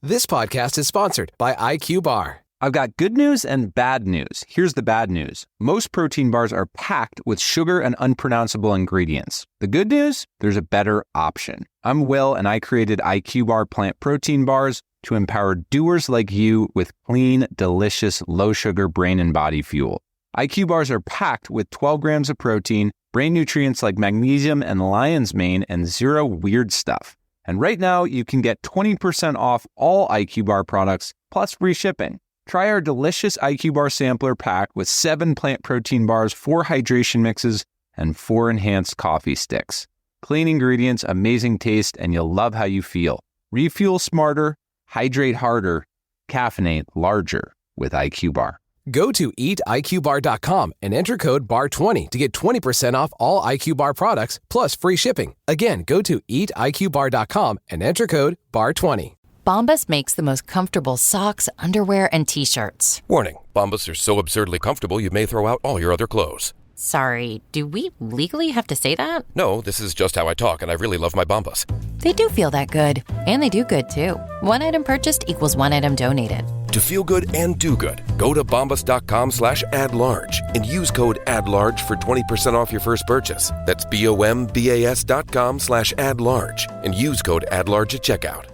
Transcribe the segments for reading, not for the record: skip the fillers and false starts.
This podcast is sponsored by IQ Bar. I've got good news and bad news. Here's the bad news. Most protein bars are packed with sugar and unpronounceable ingredients. The good news? There's a better option. I'm Will, and I created IQ Bar plant protein bars to empower doers like you with clean, delicious, low-sugar brain and body fuel. IQ Bars are packed with 12 grams of protein, brain nutrients like magnesium and lion's mane, and zero weird stuff. And right now, you can get 20% off all IQ Bar products, plus free shipping. Try our delicious IQ Bar sampler pack with 7 plant protein bars, 4 hydration mixes, and 4 enhanced coffee sticks. Clean ingredients, amazing taste, and you'll love how you feel. Refuel smarter, hydrate harder, caffeinate larger with IQ Bar. Go to eatiqbar.com and enter code BAR20 to get 20% off all IQ Bar products plus free shipping. Again, go to eatiqbar.com and enter code BAR20. Bombas makes the most comfortable socks, underwear, and T-shirts. Warning, Bombas are so absurdly comfortable you may throw out all your other clothes. Sorry, do we legally have to say that? No, this is just how I talk, and I really love my Bombas. They do feel that good. And they do good, too. One item purchased equals one item donated. To feel good and do good, go to bombas.com/add-large and use code add-large for 20% off your first purchase. That's bombas.com/add-large and use code add-large at checkout.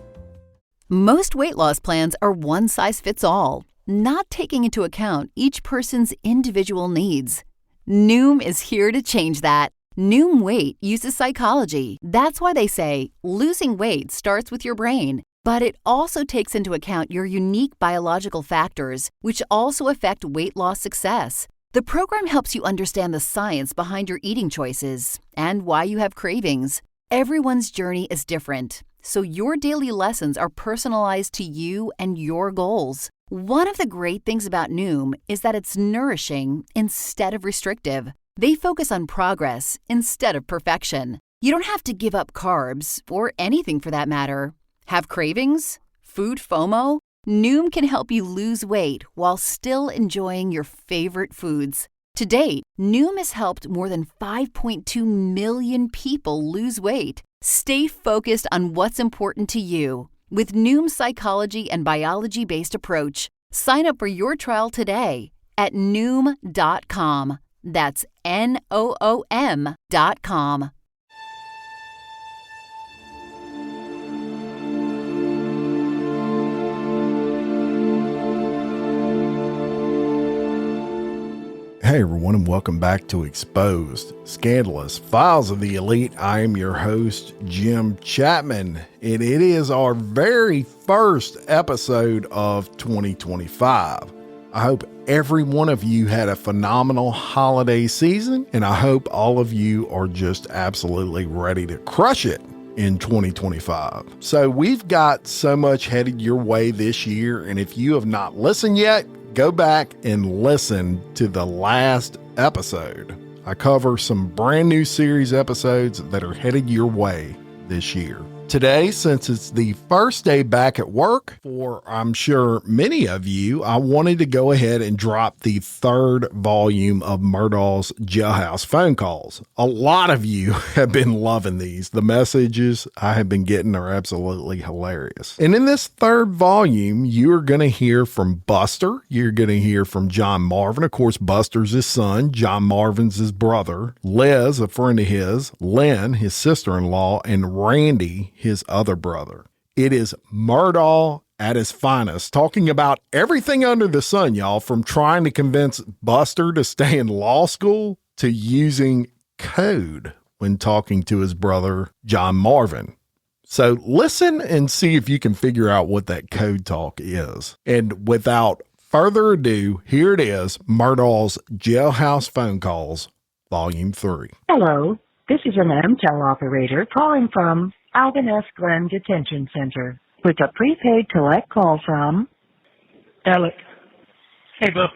Most weight loss plans are one size fits all, not taking into account each person's individual needs. Noom is here to change that. Noom Weight uses psychology. That's why they say losing weight starts with your brain. But it also takes into account your unique biological factors, which also affect weight loss success. The program helps you understand the science behind your eating choices and why you have cravings. Everyone's journey is different, so your daily lessons are personalized to you and your goals. One of the great things about Noom is that it's nourishing instead of restrictive. They focus on progress instead of perfection. You don't have to give up carbs, or anything for that matter. Have cravings? Food FOMO? Noom can help you lose weight while still enjoying your favorite foods. To date, Noom has helped more than 5.2 million people lose weight. Stay focused on what's important to you with Noom's psychology and biology-based approach. Sign up for your trial today at Noom.com. That's Noom.com. Hey everyone, and welcome back to Exposed, Scandalous, Files of the Elite. I am your host, Jim Chapman, and it is our very first episode of 2025. I hope every one of you had a phenomenal holiday season, and I hope all of you are just absolutely ready to crush it in 2025. So we've got so much headed your way this year, and if you have not listened yet, go back and listen to the last episode. I cover some brand new series episodes that are headed your way this year. Today, since it's the first day back at work for, I'm sure, many of you, I wanted to go ahead and drop the 3rd volume of Murdaugh's Jailhouse phone calls. A lot of you have been loving these. The messages I have been getting are absolutely hilarious. And in this 3rd volume, you're going to hear from Buster. You're going to hear from John Marvin. Of course, Buster's his son. John Marvin's his brother. Liz, a friend of his. Lynn, his sister-in-law. And Randy, his other brother. It is Murdaugh at his finest, talking about everything under the sun, y'all, from trying to convince Buster to stay in law school to using code when talking to his brother, John Marvin. So listen and see if you can figure out what that code talk is. And without further ado, here it is, Murdaugh's Jailhouse Phone Calls, Volume 3. Hello, this is a Madam Teleoperator calling from Alvin S. Glenn Detention Center with a prepaid collect call from Alex. Hey, Bo.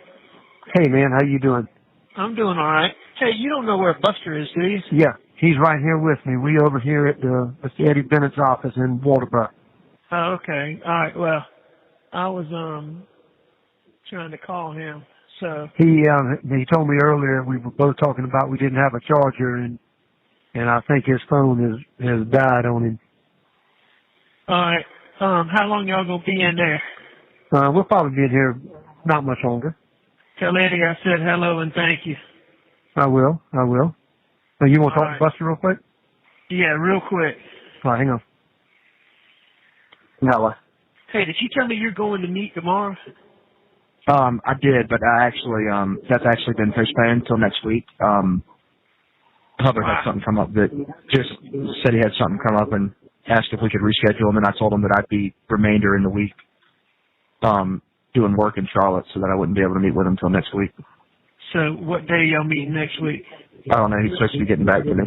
Hey, man, how you doing? I'm doing all right. Hey, you don't know where Buster is, do you? Yeah, he's right here with me. We over here at Eddie Bennett's office in Walterboro. Oh, okay. All right. Well, I was trying to call him. So he told me earlier we were both talking about we didn't have a charger and I think his phone has died on him. All right. How long y'all gonna be in there? We'll probably be in here not much longer. Tell Eddie I said hello and thank you. I will. So you want to talk All to Buster real quick? Yeah, real quick. All right, hang on. Hello. Hey, did you tell me you're going to meet tomorrow? I did, but I actually, that's actually been postponed until next week. Hubbard had something come up that just said he had something come up and asked if we could reschedule him, and I told him that I'd be remainder in the week, doing work in Charlotte, so that I wouldn't be able to meet with him until next week. So what day y'all meeting next week? I don't know. He's supposed to be getting back to me.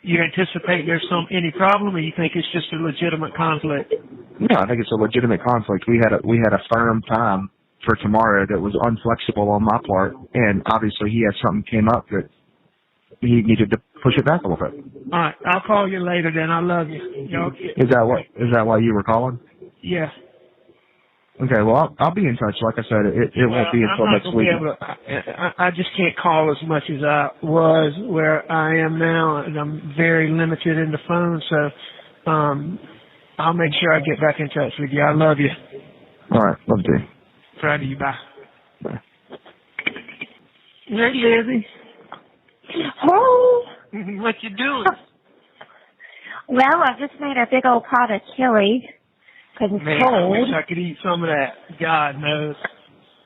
You anticipate there's any problem, or you think it's just a legitimate conflict? No, I think it's a legitimate conflict. We had a firm time for tomorrow that was unflexible on my part, and obviously he had something came up that he needed to push it back a little bit. All right, I'll call you later then. I love you. Is that why you were calling? Yeah. Okay, well, I'll be in touch. Like I said, it won't be until next week. I just can't call as much as I was where I am now, and I'm very limited in the phone, so I'll make sure I get back in touch with you. I love you. All right, love you. Proud of you. Bye. Bye. Hey, Lizzie. Hey. What you doing? Well, I just made a big old pot of chili because it's Man, cold. I wish I could eat some of that. God knows.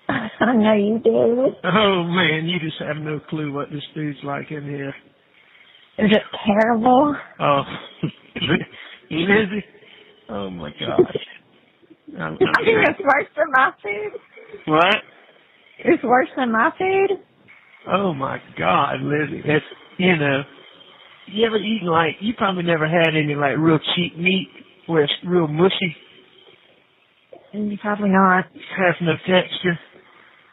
I know you do. Oh, man, you just have no clue what this food's like in here. Is it terrible? Oh, Lizzie? Oh, my gosh. I think it's worse than my food. What? It's worse than my food? Oh, my God, Lizzie. It's, you ever eaten, you probably never had any, real cheap meat where it's real mushy. Probably not. It has no texture.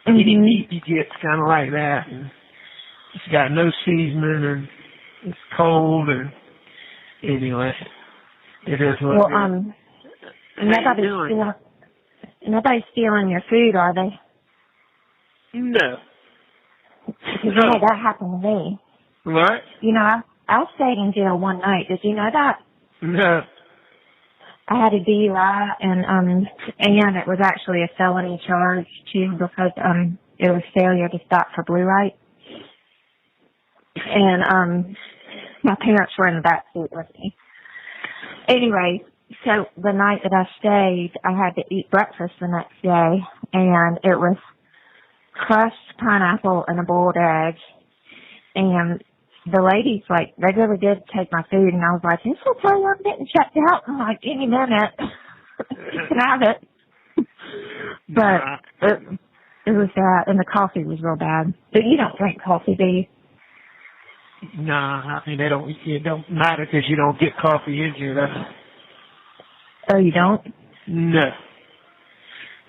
Mm-hmm. Any meat you get's kind of like that. And it's got no seasoning, and it's cold, and anyway, it is what it is. Nobody's stealing your food, are they? No. Because that happened to me. What? I stayed in jail one night. Did you know that? No. I had a DUI, and it was actually a felony charge too, because it was failure to stop for blue light. And my parents were in the back seat with me. Anyway, so the night that I stayed, I had to eat breakfast the next day, and it was crushed pineapple and a boiled egg. And the ladies, they really did take my food, and I was like, this will tell you I'm getting checked out in any minute. You can have it. But it was that, and the coffee was real bad. But you don't drink coffee, do you? Nah, I mean, it don't matter because you don't get coffee in here. Oh, you don't? No.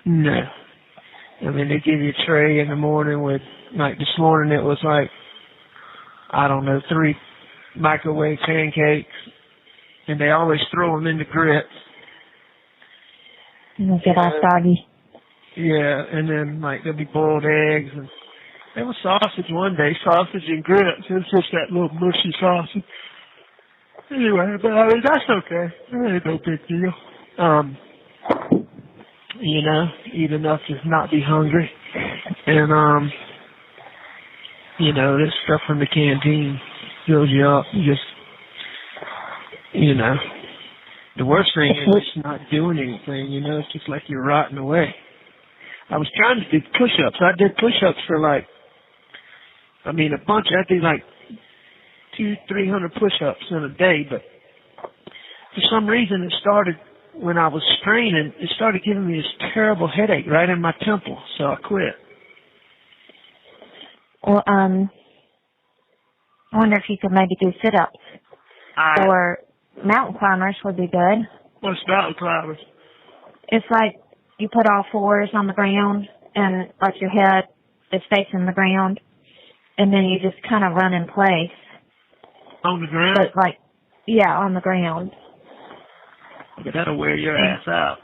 I mean, they give you a tray in the morning with, this morning it was 3 microwave pancakes, and they always throw them in the grits. Get off, doggy. Yeah, and then there'll be boiled eggs, and there was sausage one day, sausage and grits. It was just that little mushy sausage. Anyway, but that's okay. It ain't no big deal. Eat enough to not be hungry, and this stuff from the canteen fills you up. You just, the worst thing is just not doing anything, it's just like you're rotting away. I was trying to do push-ups. I did push-ups for a bunch. I did 200-300 push-ups in a day, but for some reason it started, when I was training, it started giving me this terrible headache right in my temple, so I quit. Well, I wonder if you could maybe do sit-ups. Or mountain climbers would be good. What's mountain climbers? It's you put all fours on the ground and your head is facing the ground, and then you just kind of run in place. On the ground? But on the ground. But that'll wear your ass out.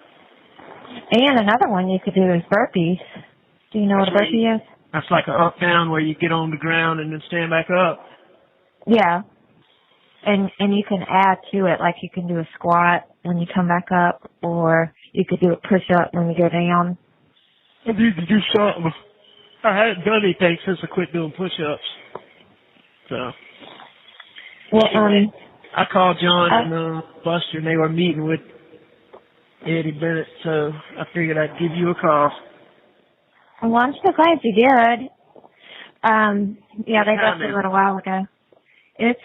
And another one you could do is burpees. Do you know what a burpee is? That's like an up-down where you get on the ground and then stand back up. Yeah. And you can add to it, like you can do a squat when you come back up, or you could do a push-up when you go down. I need to do something. I hadn't done anything since I quit doing push-ups. So. Well, anyway, I called John and Buster, and they were meeting with Eddie Bennett, so I figured I'd give you a call. Well, I'm so glad you did. Yeah, they left a little while ago. It's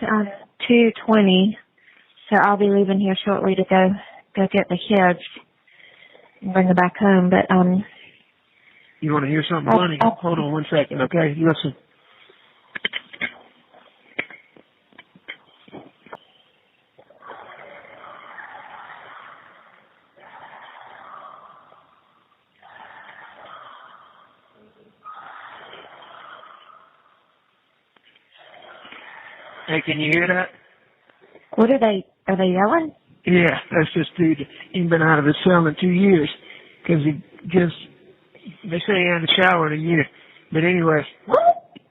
2:20, so I'll be leaving here shortly to go get the kids and bring them back home. But you want to hear something funny? Hold on 1 second, okay? Listen. Hey, can you hear that? What are they yelling? Yeah, that's this dude. He's been out of his cell in 2 years because they say he hadn't showered in a year. But anyway,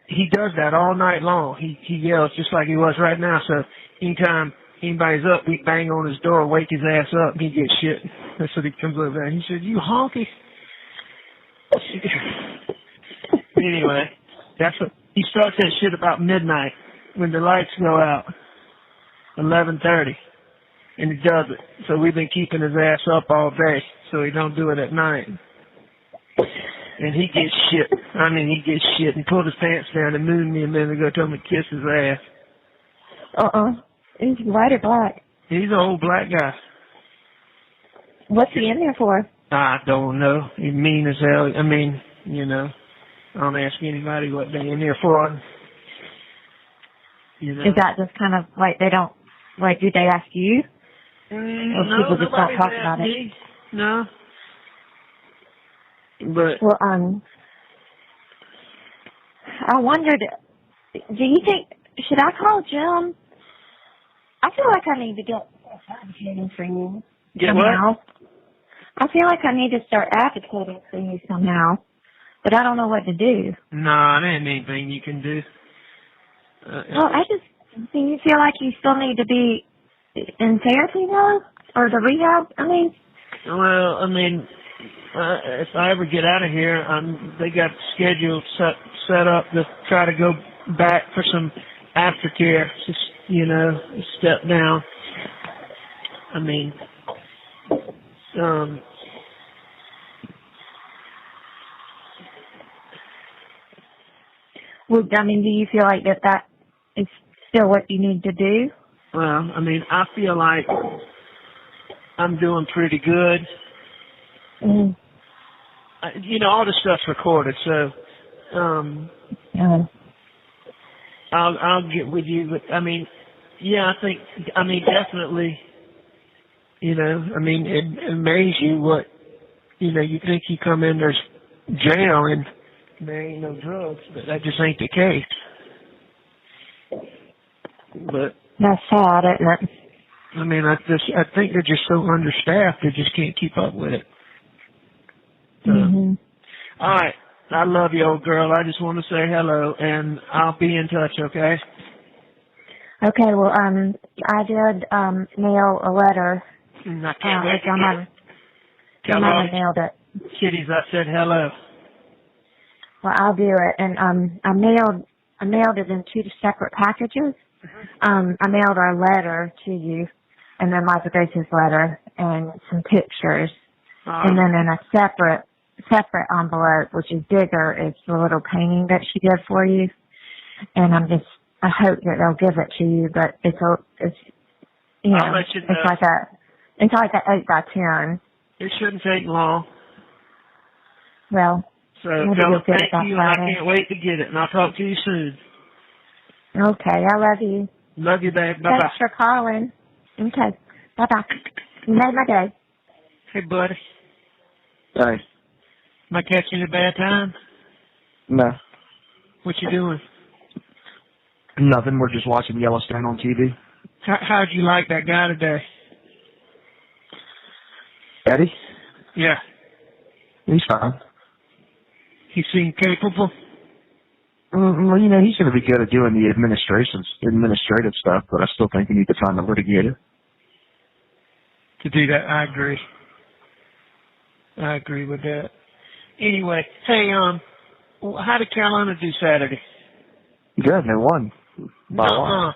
he does that all night long. He yells just like he was right now. So anytime anybody's up, we bang on his door, wake his ass up, and he gets shit. That's what he comes over there. He says, "You honky." Anyway, he starts that shit about midnight when the lights go out, 11:30, and he does it. So we've been keeping his ass up all day so he don't do it at night. And he gets shit. I mean, he gets shit and pulled his pants down and mooned me a minute ago, told me to kiss his ass. Is he white or black? He's an old black guy. What's he in there for? I don't know. He's mean as hell. I mean, I don't ask anybody what they're in here for. Is that just kind of like they don't, like, do they ask you? Or people just don't talk about it? No. But. Well, I wondered, do you think, should I call Jim? I feel like I need to get advocating for you. Get somehow. what? I feel like I need to start advocating for you somehow, but I don't know what to do. No, there ain't anything you can do. Well, do you feel like you still need to be in therapy now? Or the rehab, I mean? Well, I mean, if I ever get out of here, they got scheduled set up to try to go back for some aftercare, just, step down. I mean, well, I mean, do you feel like that is still what you need to do? Well, I mean, I feel like I'm doing pretty good. Mm-hmm. All this stuff's recorded, so I'll get with you. But I mean, yeah, definitely. It amazes you what, you think you come in there's jail and there ain't no drugs, but that just ain't the case. But that's sad, isn't it? I mean, I think they're just so understaffed, they just can't keep up with it. Mm-hmm. All right. I love you, old girl. I just want to say hello, and I'll be in touch, okay? Okay, well, I did mail a letter. I can't wait to Your mama mailed it. Kitties, I said hello. Well, I'll do it. And I mailed it in 2 separate packages. I mailed our letter to you, and then Liza Grace's letter, and some pictures. And then in a separate envelope, which is bigger, it's the little painting that she did for you. And I hope that they'll give it to you, but it's I'll let you know. It's like a 8x10. It shouldn't take long. Well, so thank you, and I can't wait to get it, and I'll talk to you soon. Okay, I love you. Love you, babe. Bye-bye. Thanks for calling. Okay, bye-bye. You made my day. Hey, buddy. Hey. Am I catching a bad time? No. What you doing? Nothing. We're just watching Yellowstone on TV. How'd you like that guy today? Eddie? Yeah. He's fine. He seemed capable? Well, you know, he's going to be good at doing the administrative stuff, but I still think we need to find a litigator. To do that, I agree. I agree with that. Anyway, hey, how did Carolina do Saturday? Good, they won. By one.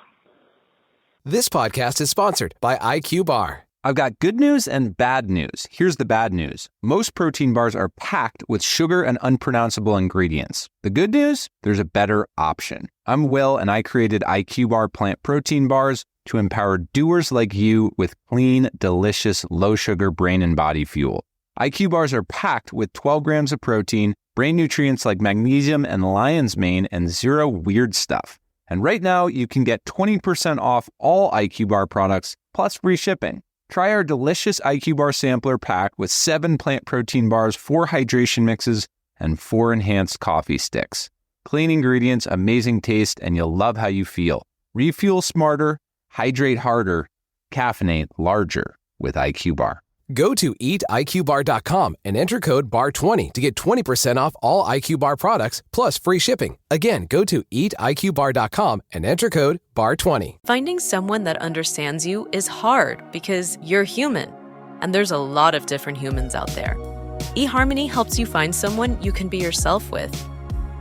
This podcast is sponsored by IQ Bar. I've got good news and bad news. Here's the bad news. Most protein bars are packed with sugar and unpronounceable ingredients. The good news? There's a better option. I'm Will, and I created IQ Bar plant protein bars to empower doers like you with clean, delicious, low-sugar brain and body fuel. IQ bars are packed with 12 grams of protein, brain nutrients like magnesium and lion's mane, and zero weird stuff. And right now, you can get 20% off all IQ Bar products, plus free shipping. Try our delicious IQ Bar sampler pack with 7 plant protein bars, 4 hydration mixes, and 4 enhanced coffee sticks. Clean ingredients, amazing taste, and you'll love how you feel. Refuel smarter, hydrate harder, caffeinate larger with IQ Bar. Go to eatiqbar.com and enter code BAR20 to get 20% off all IQ Bar products, plus free shipping. Again, go to eatiqbar.com and enter code BAR20. Finding someone that understands you is hard because you're human, and there's a lot of different humans out there. eHarmony helps you find someone you can be yourself with.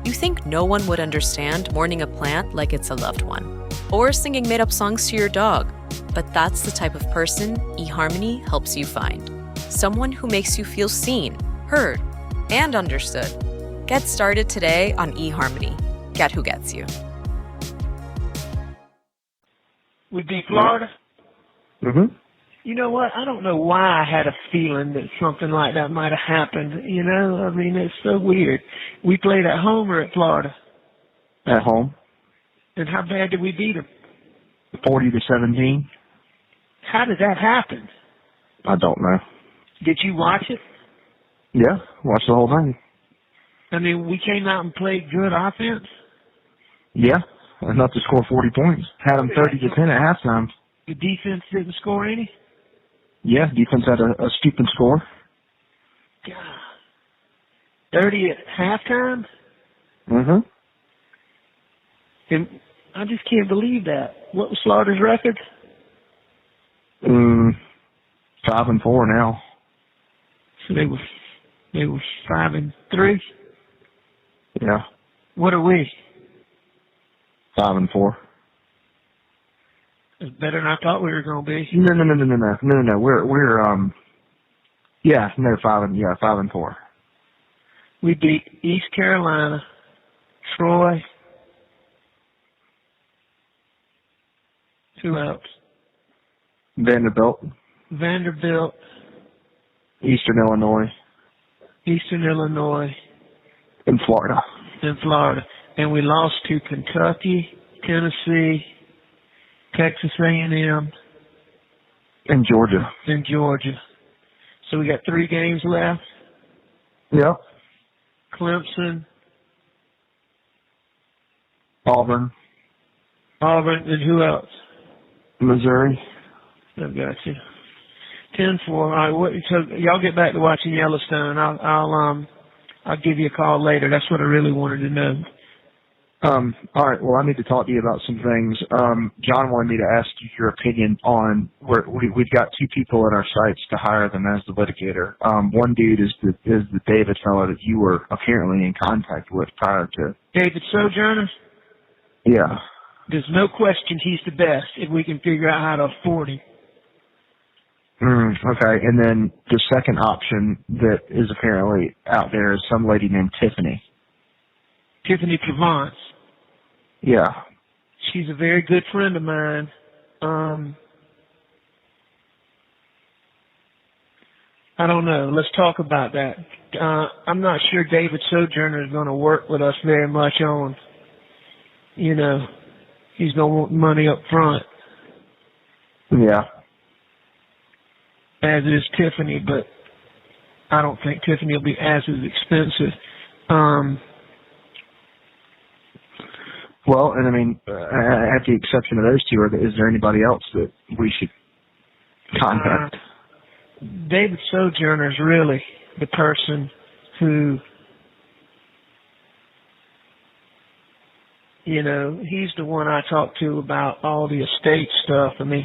You think no one would understand mourning a plant like it's a loved one, or singing made-up songs to your dog. But that's the type of person eHarmony helps you find. Someone who makes you feel seen, heard, and understood. Get started today on eHarmony. Get who gets you. We beat Florida? Mm-hmm. You know what? I don't know why I had a feeling that something like that might have happened. You know, I mean, it's so weird. We played at home or at Florida? At home. And how bad did we beat them? 40-17. How did that happen? I don't know. Did you watch it? Yeah, watch the whole thing. I mean, we came out and played good offense? Yeah, enough to score 40 points. Had them 30-10 at halftime. The defense didn't score any? Yeah, defense had a stupid score. God. 30 at halftime? Mm-hmm. And I just can't believe that. What was Florida's record? 5-4 now. So they were 5-3? Yeah. What are we? 5-4. It's better than I thought we were going to be. No. We're 5-4. We beat East Carolina, Troy. Who else? Vanderbilt. Eastern Illinois. And Florida. And we lost to Kentucky, Tennessee, Texas A&M. And Georgia. So we got 3 games left. Yep. Clemson. Auburn. And who else? Missouri. I've got you. 10-4. All right, so y'all get back to watching Yellowstone. I'll give you a call later. That's what I really wanted to know. All right. Well, I need to talk to you about some things. John wanted me to ask you your opinion on we've got 2 people at our sites to hire them as the litigator. One dude is the David fellow that you were apparently in contact with prior to. David Sojourner? Yeah. There's no question he's the best if we can figure out how to afford him. Okay. And then the second option that is apparently out there is some lady named Tiffany. Tiffany Provence. Yeah. She's a very good friend of mine. I don't know. Let's talk about that. I'm not sure David Sojourner is going to work with us very much on, he's going to want money up front. Yeah. As is Tiffany, but I don't think Tiffany will be as expensive. Well, and I mean, at the exception of those 2, is there anybody else that we should contact? David Sojourner is really the person who You know, he's the one I talk to about all the estate stuff. I mean,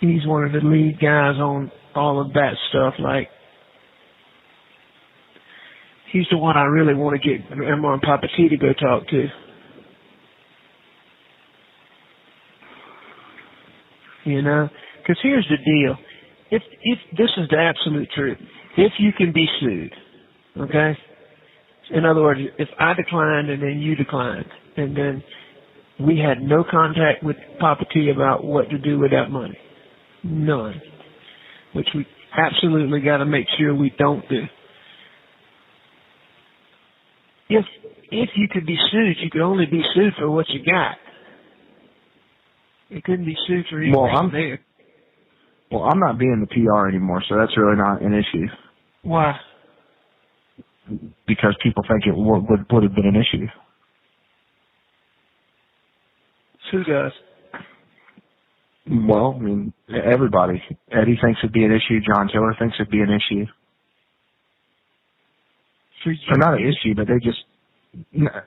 he's one of the lead guys on all of that stuff. Like, he's the one I really want to get Grandma and Papa T to go talk to. You know, because here's the deal. If this is the absolute truth, if you can be sued, okay? In other words, if I declined and then you declined, and then we had no contact with Papa T about what to do with that money, none, which we absolutely got to make sure we don't do. If you could be sued, you could only be sued for what you got. You couldn't be sued for anything there. Well, I'm not being the PR anymore, so that's really not an issue. Why? Because people think it would have been an issue. Who does? Well, I mean, everybody. Eddie thinks it'd be an issue. John Taylor thinks it'd be an issue. So not an issue, but they just,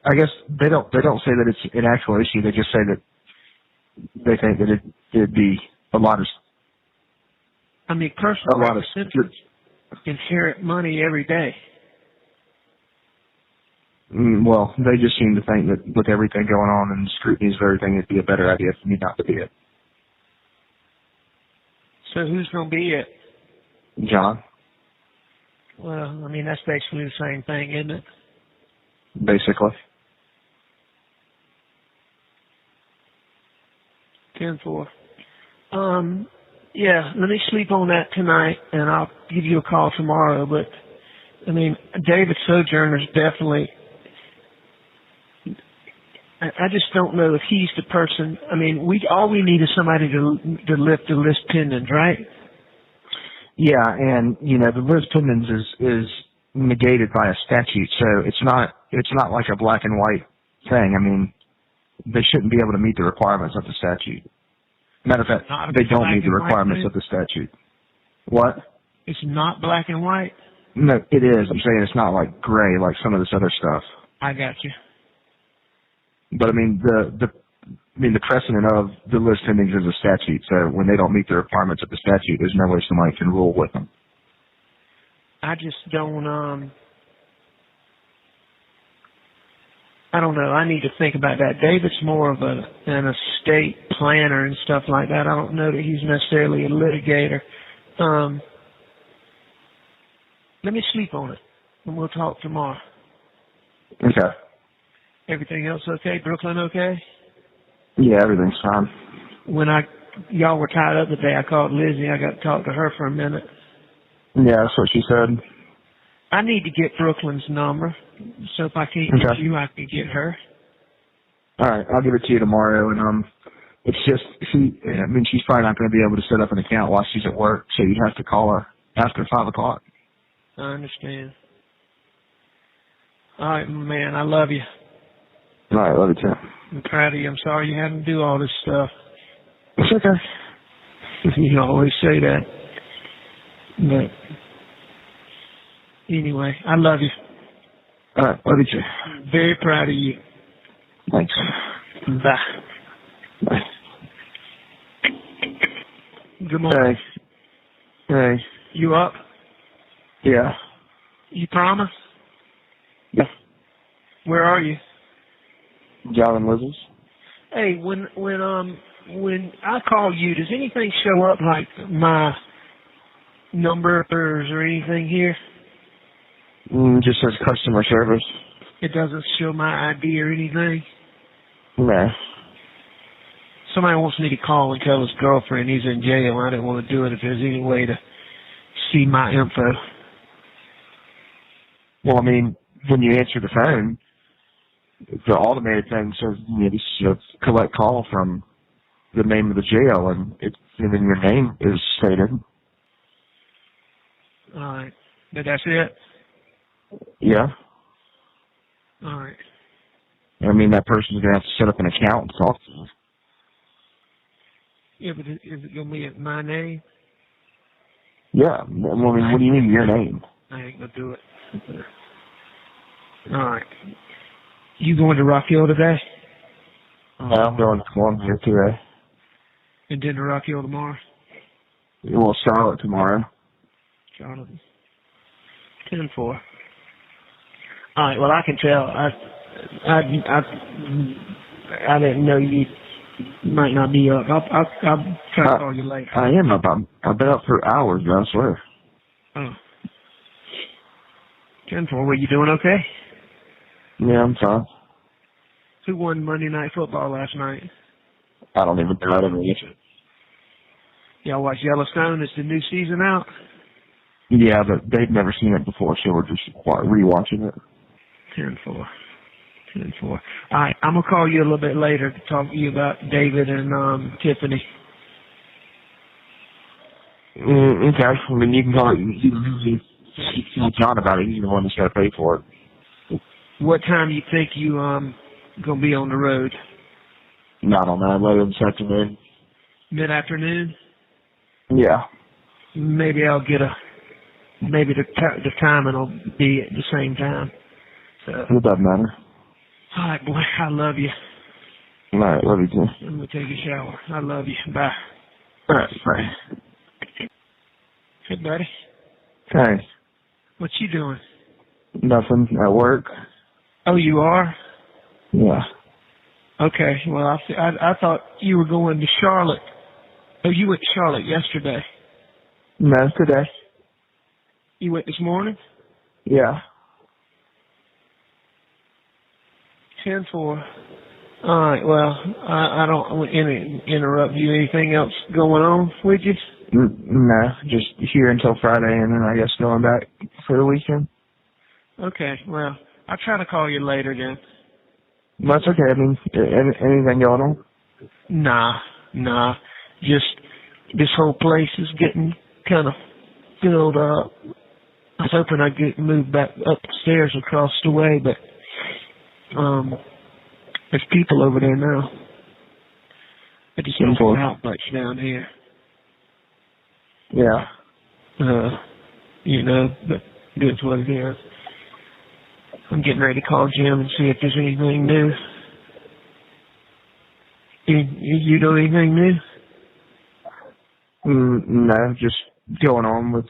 I guess they don't say that it's an actual issue. They just say that they think that it'd be a lot of. I mean, personal representatives inherit money every day. Well, they just seem to think that with everything going on and scrutinies of everything, it'd be a better idea for me not to be it. So who's going to be it? John. Well, I mean, that's basically the same thing, isn't it? Basically. 10-4. Yeah, let me sleep on that tonight, and I'll give you a call tomorrow. But, I mean, David Sojourner's definitely, I just don't know if he's the person. I mean, all we need is somebody to lift the list pendants, right? Yeah, and, you know, the list pendants is negated by a statute, so it's not like a black and white thing. I mean, they shouldn't be able to meet the requirements of the statute. Matter of fact, they don't meet the requirements of the statute. What? It's not black and white? No, it is. I'm saying it's not like gray like some of this other stuff. I got you. But I mean, the precedent of the list pendants is a statute, so when they don't meet the requirements of the statute, there's no way somebody can rule with them. I just don't, I don't know. I need to think about that. David's more of an estate planner and stuff like that. I don't know that he's necessarily a litigator. Let me sleep on it, and we'll talk tomorrow. Okay. Everything else okay? Brooklyn okay? Yeah, everything's fine. When y'all were tied up today, I called Lizzie. I got to talk to her for a minute. Yeah, that's what she said. I need to get Brooklyn's number, so if I can't get you, I can get her. All right, I'll give it to you tomorrow, and it's just she's probably not going to be able to set up an account while she's at work, so you'd have to call her after 5 o'clock. I understand. All right, man, I love you. All right, love you too. I'm proud of you. I'm sorry you had to do all this stuff. It's okay. You always say that. But anyway, I love you. All right, love you too. Very proud of you. Thanks. Bye. Bye. Good morning. Hey. You up? Yeah. You promise? Yeah. Where are you? John and Liz's. Hey, when I call you, does anything show up like my numbers or anything here? Just says customer service. It doesn't show my ID or anything? Nah. Somebody wants me to call and tell his girlfriend he's in jail. I didn't want to do it if there's any way to see my info. Well, I mean, when you answer the phone, the automated thing says, this is a collect call from the name of the jail, and then your name is stated. All right. But that's it? Yeah. All right. I mean, that person's going to have to set up an account and talk to them. Yeah, but is it going to be my name? Yeah. Well, I mean, what do you mean your name? I ain't going to do it. All right. You going to Rock Hill today? No, I'm going to Columbia today. And then to Rock Hill tomorrow? Well, Charlotte tomorrow. Charlotte. 10-4. All right. Well, I can tell. I didn't know you might not be up. I'll try to call you later. I am up. I've been up for hours, bro, I swear. Oh. 10-4. Were you doing okay? Yeah, I'm fine. Who won Monday Night Football last night? I don't even know. I didn't watch it. Y'all watch Yellowstone? Is the new season out? Yeah, but they've never seen it before, so we're just rewatching it. 10-4. 10-4. All right, I'm going to call you a little bit later to talk to you about David and Tiffany. Okay. I mean, you can call it. You can tell John about it. He's the one that's got to pay for it. What time do you think you going to be on the road? Not on that. Later this afternoon. Mid-afternoon? Yeah. Maybe I'll get maybe the timing will be at the same time. So. It doesn't matter. All right, boy. I love you. All right. Love you too. I'm going to take a shower. I love you. Bye. All right. Bye. Hey, buddy. Hey. What you doing? Nothing. At work. Oh, you are? Yeah. Okay. Well, I thought you were going to Charlotte. Oh, you went to Charlotte yesterday. No, today. You went this morning? Yeah. 10-4. All right. Well, I don't want to interrupt you. Anything else going on with you? No, just here until Friday, and then I guess going back for the weekend. Okay. Well, I'll try to call you later then. That's okay. I mean, anything going on? Nah. Just this whole place is getting kind of filled up. I was hoping I'd get moved back upstairs across the way, but there's people over there now. I just don't go out much down here. Yeah. But it's what it is. I'm getting ready to call Jim and see if there's anything new. You know anything new? No, just going on with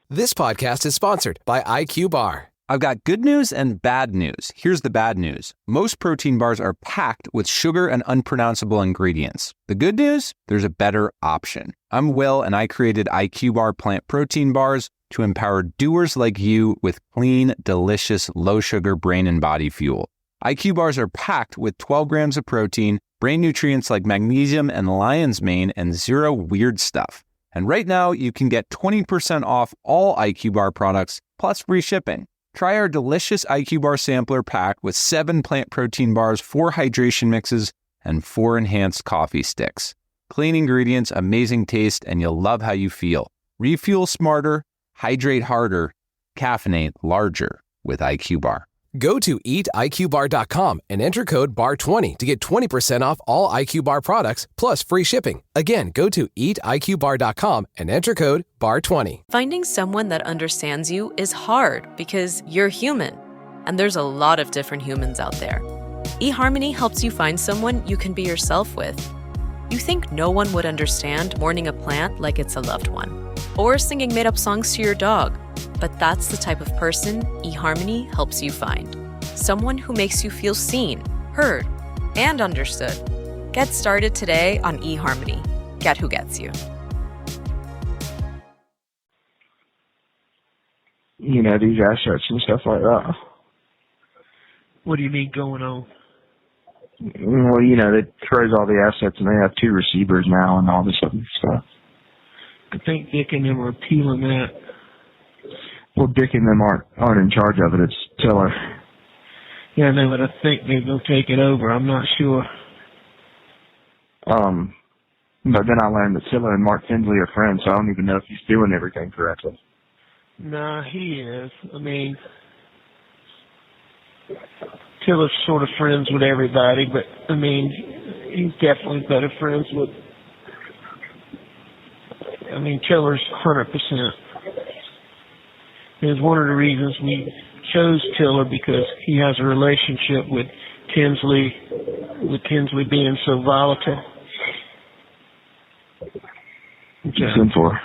This podcast is sponsored by IQ Bar. I've got good news and bad news. Here's the bad news. Most protein bars are packed with sugar and unpronounceable ingredients. The good news? There's a better option. I'm Will, and I created IQ Bar plant protein bars to empower doers like you with clean, delicious, low-sugar brain and body fuel. IQ bars are packed with 12 grams of protein, brain nutrients like magnesium and lion's mane, and zero weird stuff. And right now, you can get 20% off all IQ Bar products, plus free shipping. Try our delicious IQ Bar sampler pack with 7 plant protein bars, 4 hydration mixes, and 4 enhanced coffee sticks. Clean ingredients, amazing taste, and you'll love how you feel. Refuel smarter, hydrate harder, caffeinate larger with IQ Bar. Go to eatiqbar.com and enter code BAR20 to get 20% off all IQ Bar products, plus free shipping. Again, go to eatiqbar.com and enter code BAR20. Finding someone that understands you is hard because you're human, and there's a lot of different humans out there. eHarmony helps you find someone you can be yourself with. You think no one would understand mourning a plant like it's a loved one, or singing made-up songs to your dog. But that's the type of person eHarmony helps you find. Someone who makes you feel seen, heard, and understood. Get started today on eHarmony. Get who gets you. These assets and stuff like that. What do you mean going on? Well, they froze all the assets and they have 2 receivers now and all this other stuff. I think Dick and them are appealing that. Well, Dick and them aren't in charge of it. It's Tiller. Yeah, no, but I think they're going to take it over. I'm not sure. But then I learned that Tiller and Mark Tinsley are friends, so I don't even know if he's doing everything correctly. Nah, he is. I mean, Tiller's sort of friends with everybody, but, I mean, he's definitely better friends with, Tiller's 100%. It's one of the reasons we chose Tiller because he has a relationship with Tinsley being so volatile. Listen for.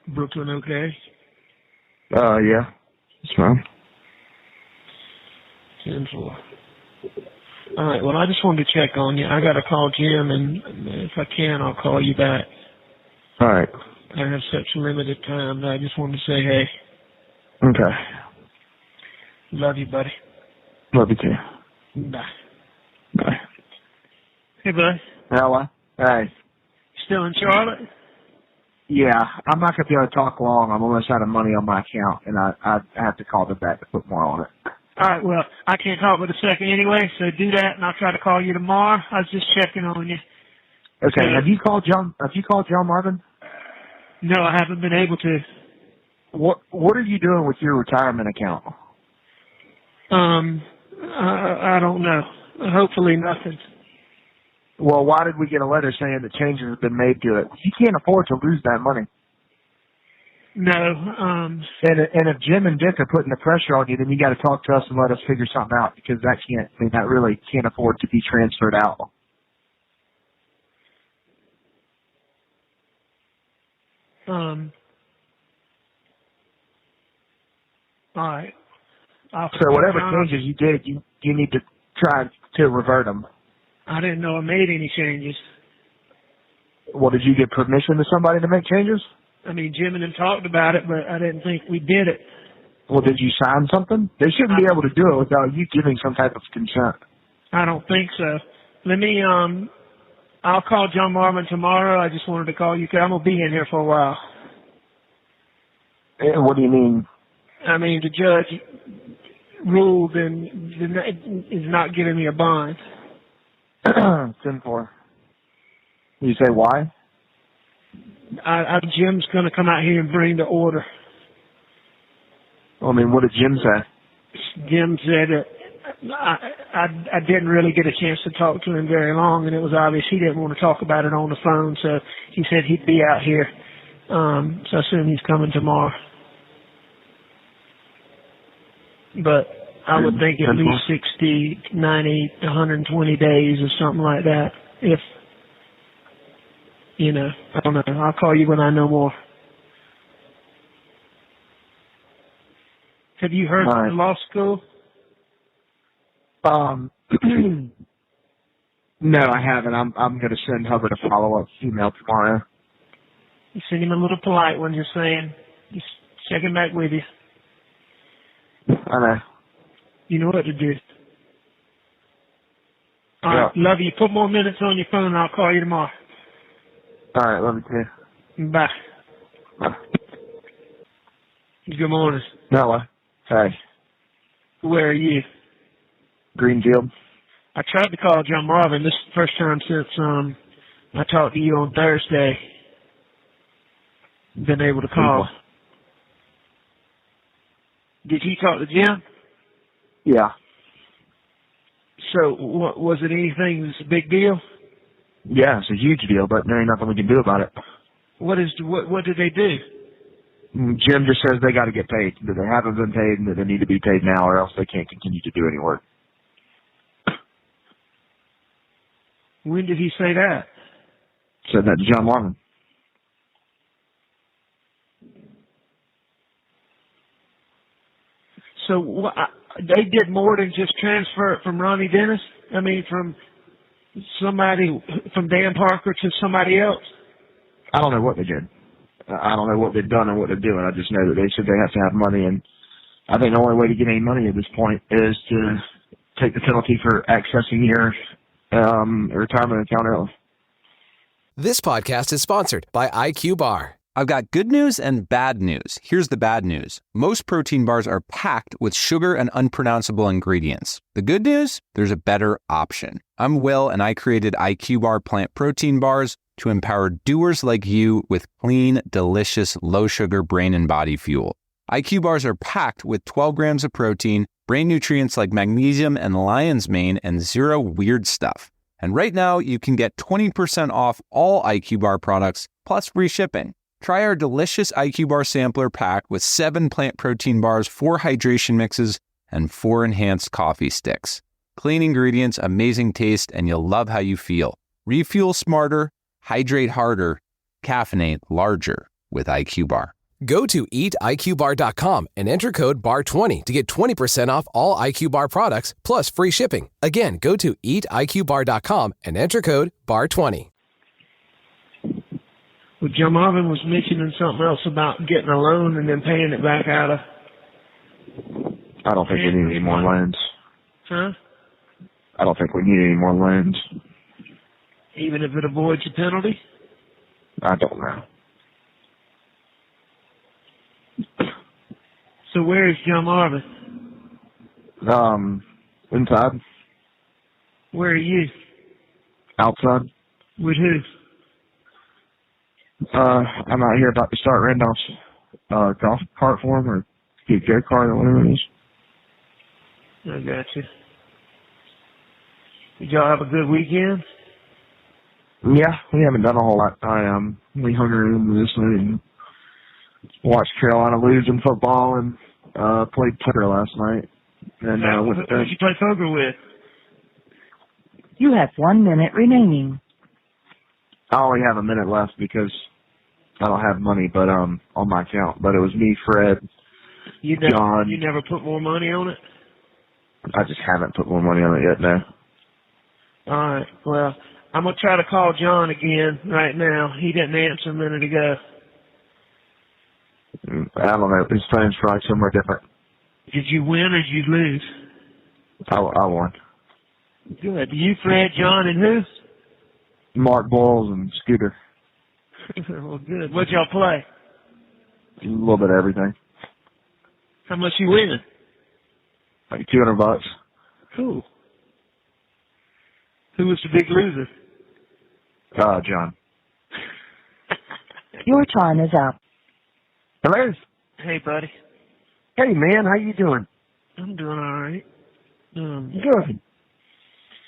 Brooklyn okay? Yeah. It's fine. 10-4. All right, well, I just wanted to check on you. I got to call Jim, and if I can, I'll call you back. All right. I have such limited time that I just wanted to say hey. Okay. Love you, buddy. Love you too. Bye. Bye. Hey, bud. Hello. Hey. Still in Charlotte? Yeah, I'm not going to be able to talk long. I'm almost out of money on my account, and I have to call them back to put more on it. All right, well, I can't talk with a second anyway, so do that, and I'll try to call you tomorrow. I was just checking on you. Okay, have you called John Marvin? No, I haven't been able to. What are you doing with your retirement account? I don't know. Hopefully nothing. Well, why did we get a letter saying that changes have been made to it? You can't afford to lose that money. No. And if Jim and Dick are putting the pressure on you, then you got to talk to us and let us figure something out, because that really can't afford to be transferred out. All right. So whatever changes you did, you need to try to revert them. I didn't know I made any changes. Well, did you get permission to somebody to make changes? I mean, Jim and them talked about it, but I didn't think we did it. Well, did you sign something? They shouldn't be able to do it without you giving some type of consent. I don't think so. Let me, I'll call John Marvin tomorrow. I just wanted to call you because I'm going to be in here for a while. And what do you mean? I mean, the judge ruled and is not giving me a bond. 10-4. You say why? Jim's going to come out here and bring the order. I mean, what did Jim say? Jim said I didn't really get a chance to talk to him very long, and it was obvious he didn't want to talk about it on the phone, so he said he'd be out here. So I assume he's coming tomorrow. But I would think at least 60, 90, 120 days or something like that. If, I don't know. I'll call you when I know more. Have you heard from the law school? No, I haven't. I'm going to send Hubbard a follow-up email tomorrow. You send him a little polite one, just saying, just checking back with you. I know. You know what to do. All right, love you. Put more minutes on your phone and I'll call you tomorrow. All right, love you too. Bye. Bye. Good morning. Hello. Hey. Where are you? Greenfield. I tried to call John Marvin. This is the first time since I talked to you on Thursday. Been able to call. Did he talk to Jim? Yeah. So, was it anything that's a big deal? Yeah, it's a huge deal, but there ain't nothing we can do about it. What did they do? Jim just says they got to get paid, that they haven't been paid, and that they need to be paid now, or else they can't continue to do any work. When did he say that? Said that to John Marvin. So they did more than just transfer it from Ronnie Dennis? I mean, from somebody, from Dan Parker to somebody else? I don't know what they did. I don't know what they've done or what they're doing. I just know that they said they have to have money, and I think the only way to get any money at this point is to take the penalty for accessing your retirement account early. This podcast is sponsored by IQ Bar. I've got good news and bad news. Here's the bad news. Most protein bars are packed with sugar and unpronounceable ingredients. The good news? There's a better option. I'm Will, and I created IQ Bar plant protein bars to empower doers like you with clean, delicious, low-sugar brain and body fuel. IQ bars are packed with 12 grams of protein, brain nutrients like magnesium and lion's mane, and zero weird stuff. And right now, you can get 20% off all IQ Bar products, plus free shipping. Try our delicious IQ Bar Sampler pack with 7 plant protein bars, 4 hydration mixes, and 4 enhanced coffee sticks. Clean ingredients, amazing taste, and you'll love how you feel. Refuel smarter, hydrate harder, caffeinate larger with IQ Bar. Go to eatiqbar.com and enter code BAR20 to get 20% off all IQ Bar products plus free shipping. Again, go to eatiqbar.com and enter code BAR20. Well, Jim Marvin was mentioning something else about getting a loan and then paying it back out of. I don't think we need any more loans. Huh? I don't think we need any more loans. Even if it avoids a penalty? I don't know. So where is Jim Marvin? Inside. Where are you? Outside. With who? I'm out here about to start Randolph's golf cart for him, or go-kart, or whatever it is. I got you. Did y'all have a good weekend? Yeah, we haven't done a whole lot. We hung around this night and watched Carolina lose in football and played poker last night. And who did you play poker with? You have 1 minute remaining. I only have a minute left because I don't have money, but on my account. But it was me, Fred, John. You never put more money on it? I just haven't put more money on it yet, no. All right. Well, I'm gonna try to call John again right now. He didn't answer a minute ago. I don't know. His phone's probably somewhere different. Did you win or did you lose? I won. Good. You, Fred, John, and who? Mark Boyles and Scooter. Well, good. What'd y'all play? A little bit of everything. How much you win? Like $200. Cool. Who was the big loser? John. Your time is up. Hello? Hey, buddy. Hey, man, how you doing? I'm doing all right. Good.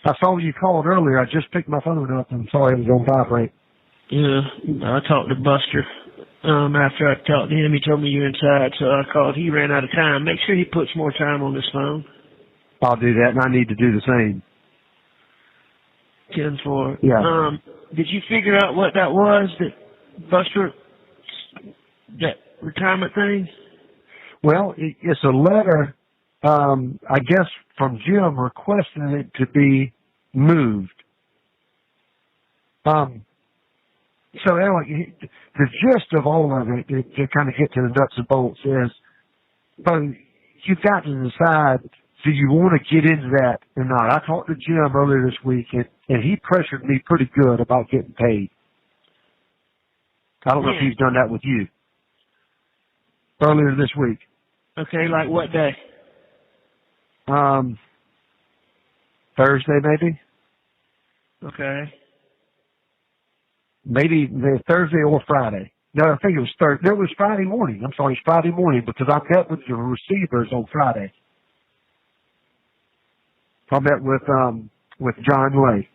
I saw you called earlier. I just picked my phone up. I'm sorry it was on vibrate. Yeah, I talked to Buster. After I talked to him, he told me you're inside, so I called. He ran out of time. Make sure he puts more time on his phone. I'll do that, and I need to do the same. 10-4. Yeah. Did you figure out what that was, that Buster, that retirement thing? Well, it's a letter, I guess, from Jim requesting it to be moved. So, Alec, the gist of all of it, to kind of get to the nuts and bolts, is, but you've got to decide, do you want to get into that or not? I talked to Jim earlier this week, and he pressured me pretty good about getting paid. I don't know if he's done that with you. Earlier this week. Okay, like what day? Thursday, maybe. Okay. Maybe Thursday or Friday. No, I think it was Thursday. No, it was Friday morning. I'm sorry, it's Friday morning because I met with the receivers on Friday. I met with John Lay.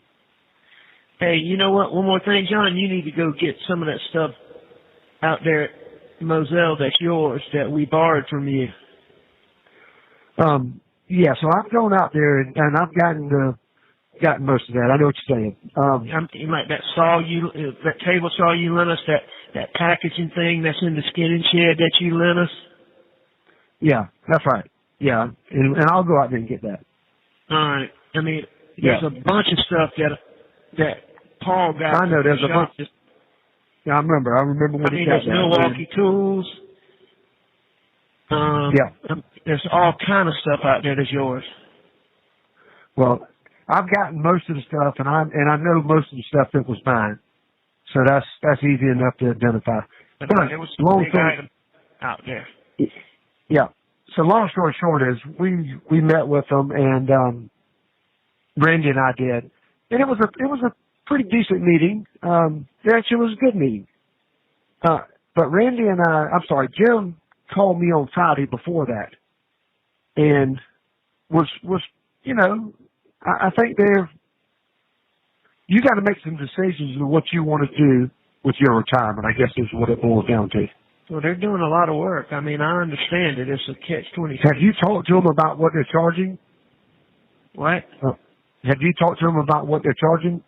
Hey, you know what? One more thing, John. You need to go get some of that stuff out there at Moselle that's yours that we borrowed from you. Yeah, so I've gone out there and I've gotten most of that. I know what you're saying. Like that table saw you lent us, that packaging thing that's in the skinning shed that you lent us. Yeah, that's right. Yeah, and I'll go out there and get that. All right. I mean, there's a bunch of stuff that Paul got. I know there's a bunch. Yeah, I remember when he got there's Milwaukee tools. There's all kind of stuff out there that's yours. Well, I've gotten most of the stuff, and I know most of the stuff that was mine. So that's easy enough to identify. But there was some big item out there. Yeah. So long story short is we met with them, and Randy and I did, and it was a pretty decent meeting. Actually, it was a good meeting. But Randy and Jim called me on Friday before that, and was I think you got to make some decisions on what you want to do with your retirement, I guess is what it boils down to. Well, they're doing a lot of work. I mean, I understand it. It's a catch-22. Have you talked to them about what they're charging? What? Have you talked to them about what they're charging?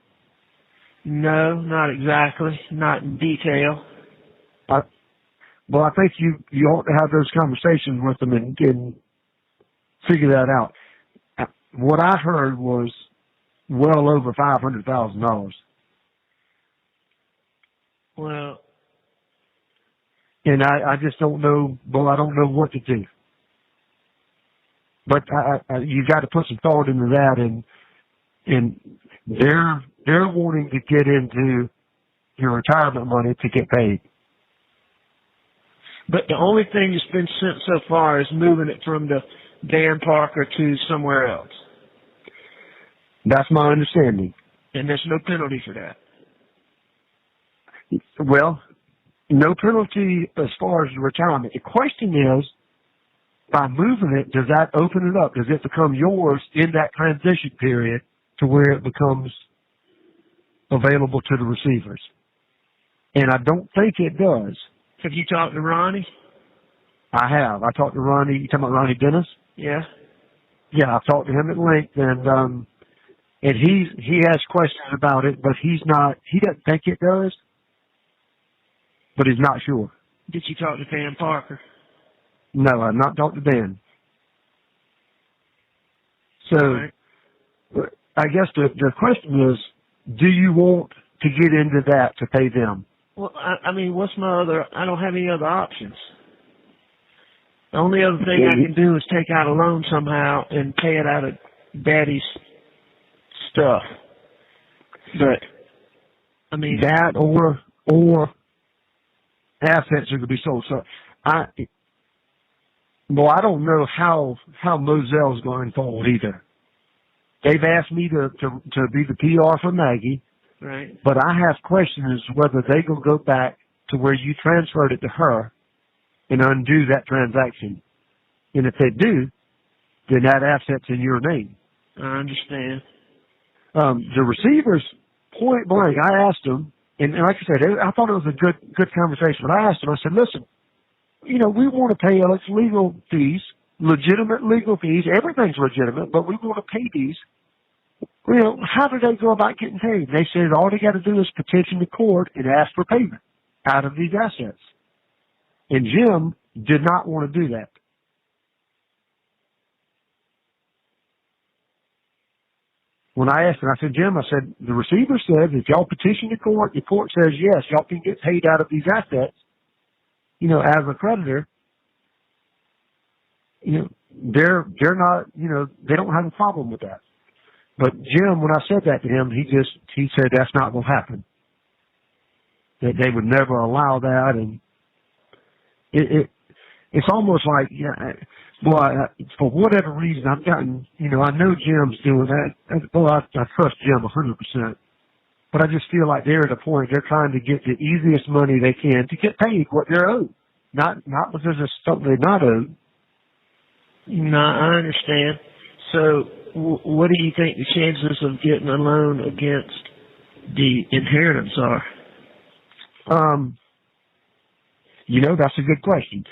No, not exactly. Not in detail. Well, I think you ought to have those conversations with them and figure that out. What I heard was well over $500,000. Well, and I just don't know. Well, I don't know what to do. But you got to put some thought into that, and they're wanting to get into your retirement money to get paid. But the only thing that's been sent so far is moving it from the Dan Parker to somewhere else. That's my understanding. And there's no penalty for that. Well, no penalty as far as retirement. The question is, by moving it, does that open it up? Does it become yours in that transition period to where it becomes available to the receivers? And I don't think it does. Have you talked to Ronnie? I have. I talked to Ronnie. You talking about Ronnie Dennis? Yeah. Yeah, I've talked to him at length, and he has questions about it, but he doesn't think it does, but he's not sure. Did you talk to Dan Parker? No, I've not talked to Dan. So, right. I guess the question is, do you want to get into that to pay them? Well, I mean, I don't have any other options. The only other thing I can do is take out a loan somehow and pay it out of Daddy's stuff. But, I mean... That or assets are going to be sold. So, I don't know how Mosell's going forward either. They've asked me to be the PR for Maggie. Right. But I have questions as to whether they will go back to where you transferred it to her and undo that transaction. And if they do, then that asset's in your name. I understand. The receivers, point blank, I asked them, and like I said, I thought it was a good conversation, but I asked them, I said, listen, we want to pay Alex legal fees, legitimate legal fees. Everything's legitimate, but we want to pay these. How do they go about getting paid? They said all they got to do is petition the court and ask for payment out of these assets. And Jim did not want to do that. When I asked him, I said, Jim, the receiver said if y'all petition the court says yes, y'all can get paid out of these assets, as a creditor, they're not, they don't have a problem with that. But Jim, when I said that to him, he said that's not going to happen. That they would never allow that, and it's almost like, for whatever reason, I've gotten, I know Jim's doing that. Well, I trust Jim 100%. But I just feel like they're at a point they're trying to get the easiest money they can to get paid what they're owed, not because it's something they're not owed. No, I understand. So, what do you think the chances of getting a loan against the inheritance are? That's a good question.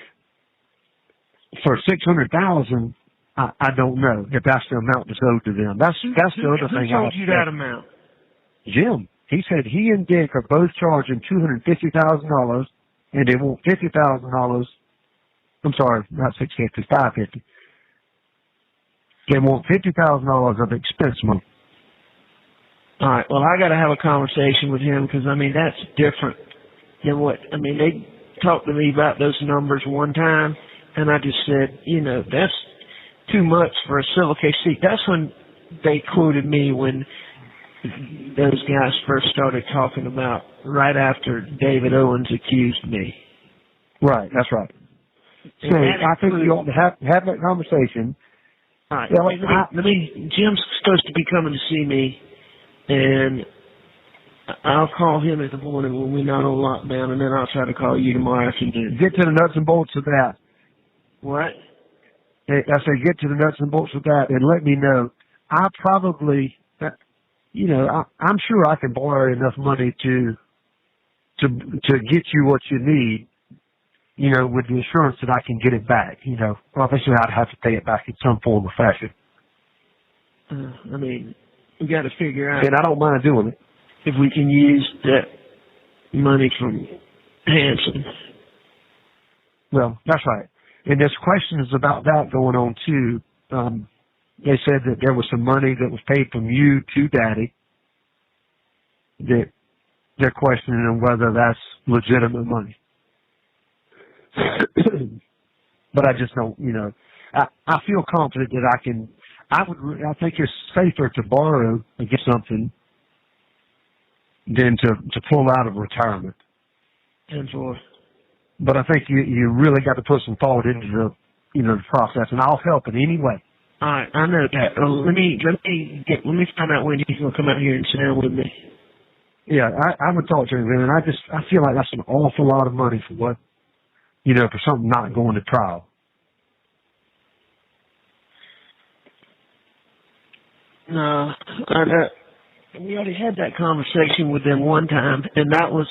For $600,000, I don't know if that's the amount that's owed to them. That's the other thing. Who told you that amount? Jim. He said he and Dick are both charging $250,000, and they want $50,000. I'm sorry, not $650, $550. They want $50,000 of expense money. All right. Well, I got to have a conversation with him because that's different than what. They talked to me about those numbers one time, and I just said, that's too much for a civil case. See, that's when they quoted me when those guys first started talking about right after David Owens accused me. Right. That's right. So I think you ought to have that conversation. All right. Jim's supposed to be coming to see me, and I'll call him in the morning when we're not on lockdown, and then I'll try to call you tomorrow afternoon. Get to the nuts and bolts of that. What? I say get to the nuts and bolts of that and let me know. I probably, I'm sure I can borrow enough money to to get you what you need, you know, with the assurance that I can get it back. You know, obviously I'd have to pay it back in some form or fashion. I mean, we got to figure out. And I don't mind doing it. If we can use that money from Hanson. Well, that's right. And there's questions about that going on too. They said that there was some money that was paid from you to Daddy. That they're questioning whether that's legitimate money. But I just don't, you know, I feel confident that I can. I think it's safer to borrow and get something than to pull out of retirement. And for. But I think you really got to put some thought into the process, and I'll help in any way. All right, I know that. Let me find out when he's gonna come out here and sit down with me. Yeah, I would talk to him, and I feel like that's an awful lot of money for what, you know, for something not going to trial. No, we already had that conversation with them one time, and that was,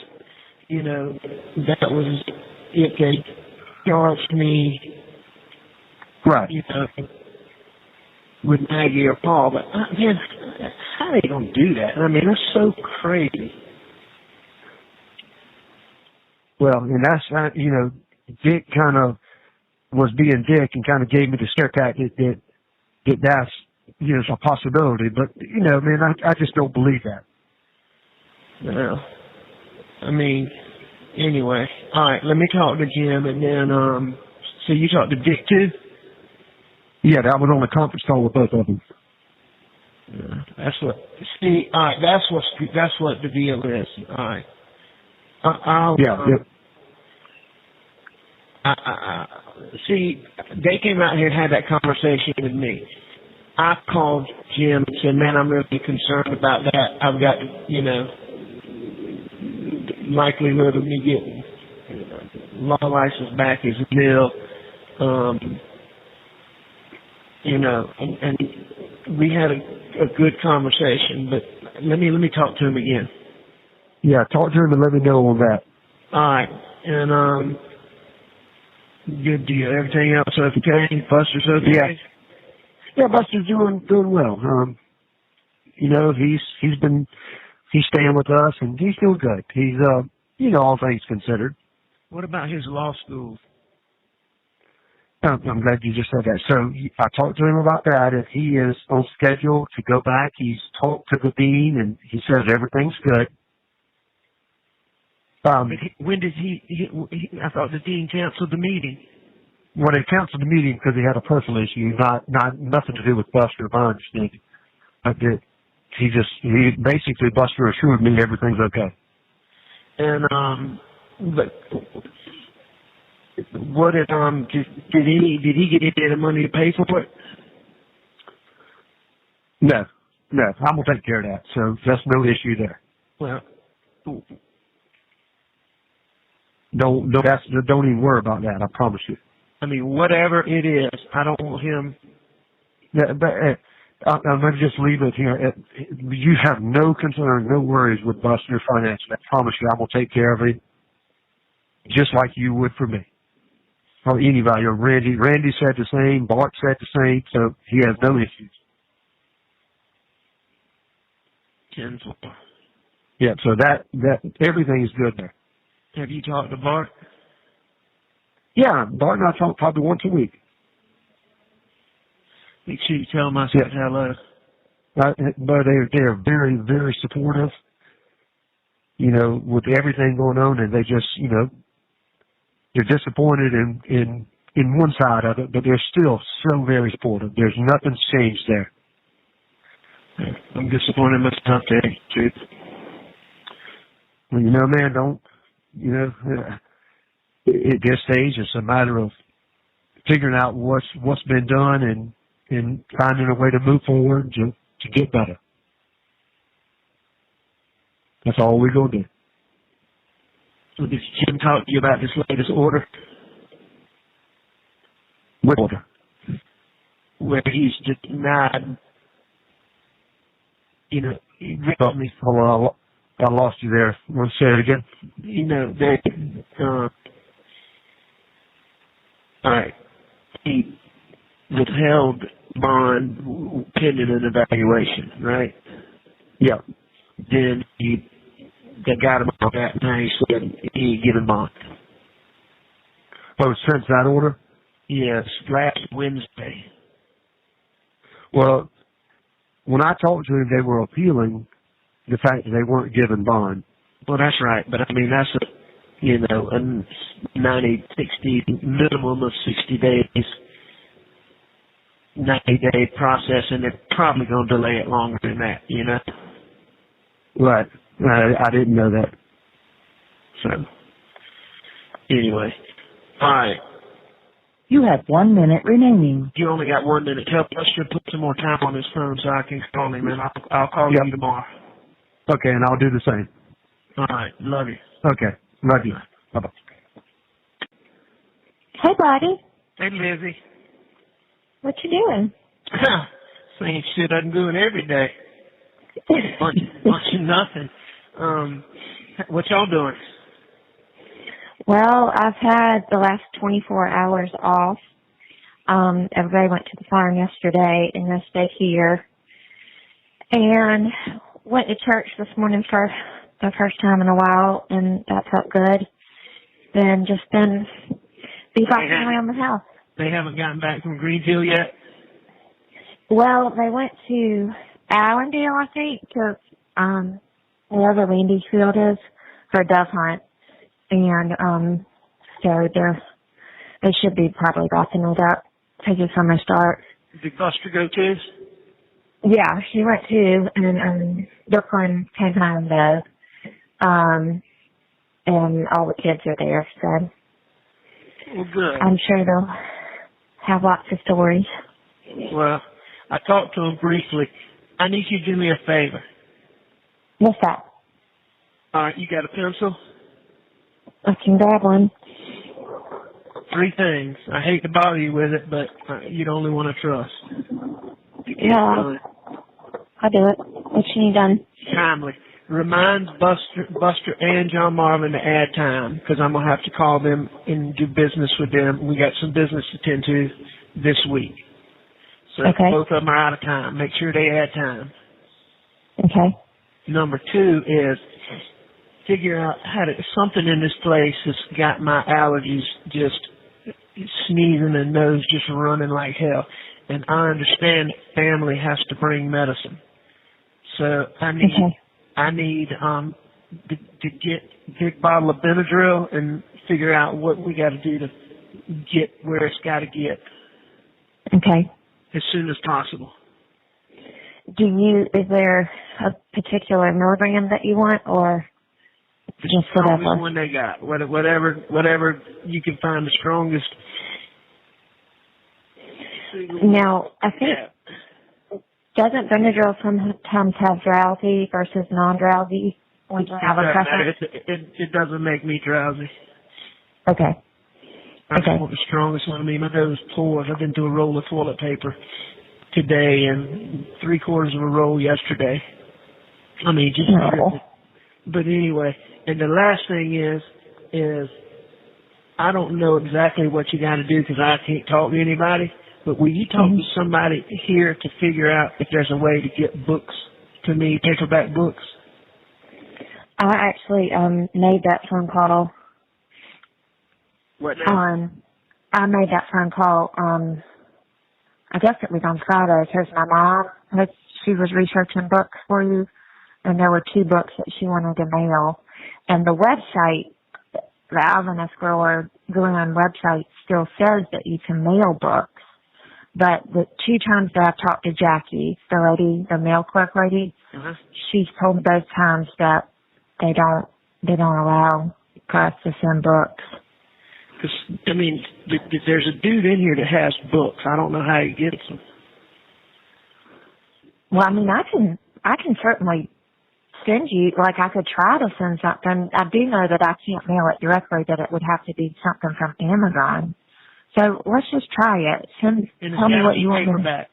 you know, if they charged me, right? You know, with Maggie or Paul, but man, how are they gonna do that? I mean, that's so crazy. Well, and that's you know, Dick kind of was being Dick and kind of gave me the scare tactic that that's, you know, it's a possibility, but you know, man, I just don't believe that. No. I mean, anyway. All right, let me talk to Jim, and then, so you talked to Dick too? Yeah, that was on the conference call with both of them. Yeah, that's what. See, all right, that's what the deal is. All right. See, they came out here and had that conversation with me. I called Jim and said, man, I'm really concerned about that. I've got, you know, likelihood of me getting law license back is nil. You know, and we had a good conversation, but let me talk to him again. Yeah, talk to him and let me know on that. All right, and good deal. Everything else okay? Buster's okay? Yeah, Buster's doing well. You know, he's staying with us and he's doing good. He's you know, all things considered. What about his law school? I'm glad you just said that. So I talked to him about that, and he is on schedule to go back. He's talked to the dean, and he says everything's good. When did he I thought the dean canceled the meeting. Well, they canceled the meeting because he had a personal issue, not nothing to do with Buster, my understanding. But he basically, Buster assured me everything's okay. And but what did he get any of the money to pay for it? No, I'm gonna take care of that. So that's no issue there. Well, don't even worry about that. I promise you. I mean, whatever it is, I don't want him. Yeah, but I'm going to just leave it here. You have no concern, no worries with Buster financially. I promise you, I'm going to take care of it just like you would for me. Or anybody. Or Randy. Randy said the same. Bart said the same. So he has no issues. Yeah, so that everything is good there. Have you talked to Bart? Yeah, Bart and I talk probably once a week. Make sure you tell him I said hello. But they're very, very supportive, you know, with everything going on, and they just, you know, they're disappointed in one side of it, but they're still so very supportive. There's nothing's changed there. I'm disappointed myself, too. Well, you know, man, don't, you know, at this stage, it's a matter of figuring out what's been done and finding a way to move forward to get better. That's all we're going to do. So did Jim talk to you about this latest order? What order? Where he's denied, you know, Hold on. I lost you there. Want to say it again? You know, they, all right, he withheld bond pending an evaluation, right? Yep. Then they got him on that, now he said he ain't giving bond. Oh, since that order? Yes, last Wednesday. Well, when I talked to him, they were appealing the fact that they weren't given bond. Well, that's right, but I mean, that's a 60, minimum of 60 days, 90-day process, and they're probably going to delay it longer than that, you know? Right. I didn't know that. So, anyway. All right. You have 1 minute remaining. You only got 1 minute. Tell Buster to put some more time on his phone so I can call him, and I'll call you tomorrow. Okay, and I'll do the same. All right. Love you. Okay. Love you. Bye-bye. Hey, buddy. Hey, Lizzie. What you doing? Same shit I'm doing every day. bunch of nothing. What y'all doing? Well, I've had the last 24 hours off. Everybody went to the farm yesterday, and I stayed here. And went to church this morning for the first time in a while, and that felt good. Then just been bebopping around the house. They haven't gotten back from Greenville yet? Well, they went to Allendale, I think, to wherever Randy's field is, for a dove hunt. And so they should be probably wrapping it up, taking summer start. Did Buster go too? Yeah, she went too, and Brooklyn came home though. And all the kids are there, so well, good. I'm sure they'll have lots of stories. Well, I talked to him briefly. I need you to do me a favor. What's that? All right, you got a pencil? I can grab one. 3 things. I hate to bother you with it, but you're the only one I trust. Yeah, I'll do it. What you need done? Timely. Reminds Buster and John Marvin to add time, because I'm going to have to call them and do business with them. We got some business to tend to this week. So okay. Both of them are out of time. Make sure they add time. Okay. Number 2 is figure out how to, something in this place has got my allergies just sneezing and nose just running like hell. And I understand that family has to bring medicine. So I need to get a big bottle of Benadryl and figure out what we got to do to get where it's got to get. Okay. As soon as possible. Is there a particular milligram that you want, or just whatever? The strongest one they got. Whatever you can find the strongest. Now, I think, doesn't Benadryl sometimes have drowsy versus non-drowsy? Would you have a preference? It doesn't make me drowsy. Okay. I just want the strongest one. I mean, my nose pores. I've been through a roll of toilet paper today and 3/4 of a roll yesterday. I mean, just. No. But anyway, and the last thing is I don't know exactly what you got to do because I can't talk to anybody. But will you talk to somebody here to figure out if there's a way to get books to me, paperback books? I actually made that phone call. What now? I made that phone call. I guess it was on Friday because my mom, she was researching books for you, and there were 2 books that she wanted to mail. And the website, the Alvinus Grower Glen website, still says that you can mail books. But the 2 times that I've talked to Jackie, the mail clerk lady, she's told me both times that they don't allow us to send books. Because, I mean, there's a dude in here that has books. I don't know how he gets them. Well, I mean, I can certainly send you, like I could try to send something. I do know that I can't mail it directly, that it would have to be something from Amazon. So let's just try it. Tell me what you want. Paperback.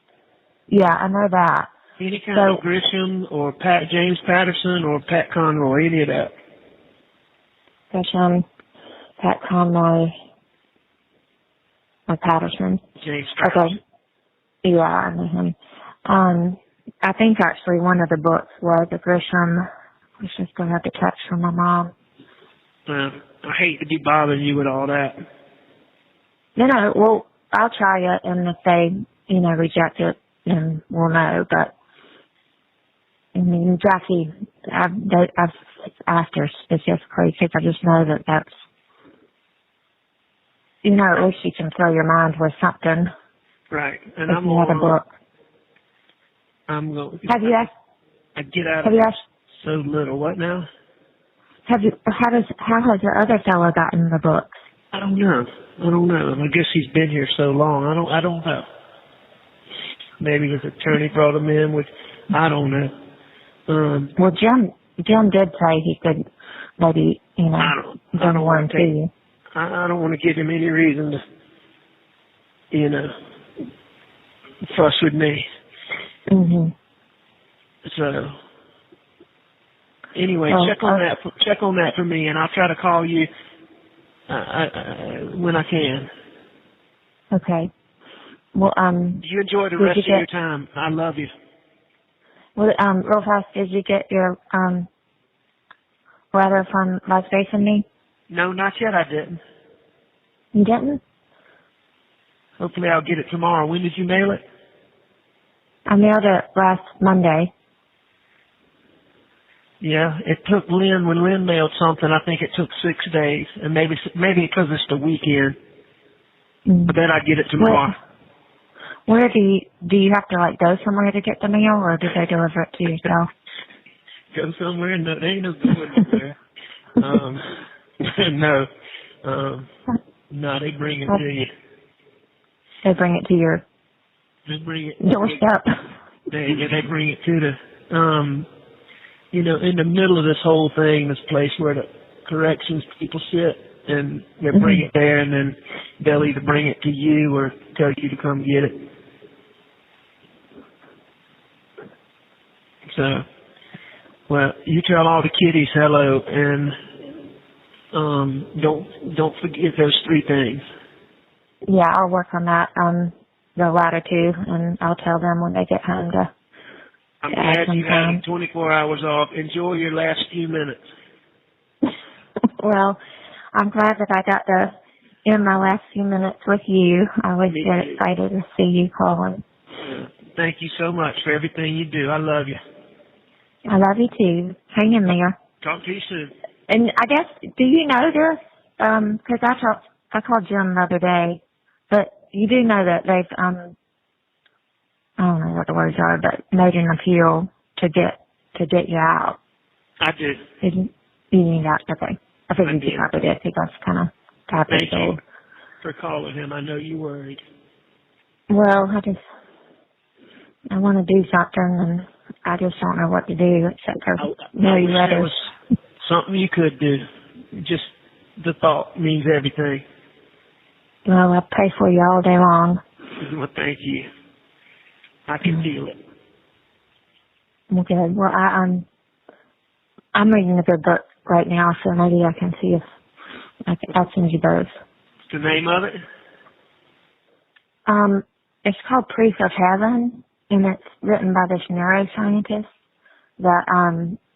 Yeah, I know that. Any kind of Grisham or James Patterson or Pat Conroy, any of that. Grisham, Pat Conroy, or Patterson. James Patterson. Okay. Yeah, I know him. I think actually one of the books was a Grisham. I was just going to have to text from my mom. I hate to be bothering you with all that. No, well, I'll try it, and if they, reject it, then we'll know. But, I mean, Jackie, I've asked her specifically because I just know that that's, at least you can fill your mind with something. Right, and I'm on a book. I'm going. Have you asked? I get out have of you asked? So little. What now? How has your other fellow gotten the books? I don't know. I guess he's been here so long. I don't know. Maybe his attorney brought him in, which I don't know. Well, Jim did say he could maybe, I don't one to you. I don't want to give him any reason to, fuss with me. Mhm. So anyway, check on that for me, and I'll try to call you when I can. Okay. Well, you enjoy the rest of your time. I love you. Well, real fast, did you get your letter from Las Vegas and me? No, not yet. I didn't. You didn't? Hopefully, I'll get it tomorrow. When did you mail it? I mailed it last Monday. Yeah, it took Lynn, when Lynn mailed something, I think it took 6 days, and maybe because it's the weekend. But then I get it tomorrow. Where do you have to go somewhere to get the mail, or do they deliver it to yourself? Go somewhere? No, there ain't no going nowhere. No, they bring it to you. They bring it to your doorstep. They bring it to the in the middle of this whole thing, this place where the corrections people sit, and they bring it there, and then they'll either bring it to you or tell you to come get it. So, well, you tell all the kiddies hello, and don't forget those 3 things. Yeah, I'll work on that. The latter 2, and I'll tell them when they get home to. I'm glad you had 24 hours off. Enjoy your last few minutes. Well, I'm glad that I got to end my last few minutes with you. I always get excited to see you calling. Thank you so much for everything you do. I love you. I love you too. Hang in there. Talk to you soon. And I guess, do you know this? Because I called Jim the other day, but you do know that they've, I don't know what the words are, but made an appeal to get you out. I did. You didn't got, okay. I think you probably did, because that's kind of happy. Thank you for calling him. I know you worried. Well, I want to do something, and I just don't know what to do except for mail you letters. Something you could do. Just the thought means everything. Well, I pray for you all day long. Well, thank you. I can feel it. Okay. Well, I'm reading a good book right now, so maybe I can see if I'll send you those. The name of it? It's called Proof of Heaven, and it's written by this neuroscientist that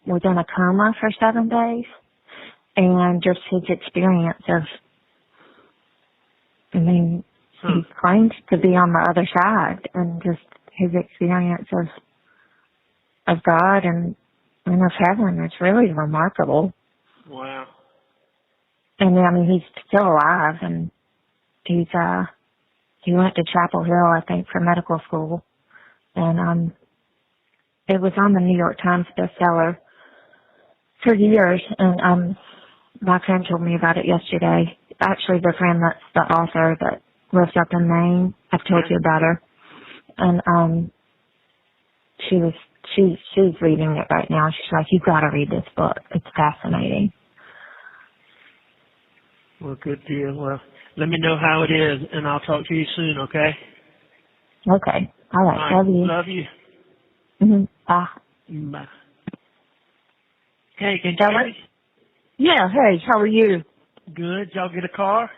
was in a coma for 7 days, and just his experience of, he claims to be on the other side, and just his experience of God and of heaven. It's really remarkable. Wow. And he's still alive, and he went to Chapel Hill, I think, for medical school, and it was on the New York Times bestseller for years, and my friend told me about it yesterday. Actually, the friend that's the author that lives up in Maine, I've told you about her, and she's reading it right now. She's like, "You've got to read this book. It's fascinating." Well, good deal. Well, let me know how it is, and I'll talk to you soon, okay? Okay. All right. Love you. Love you. Mm-hmm. Bye. Hey, can you hear me? Yeah, hey, how are you? Good. Y'all get a car?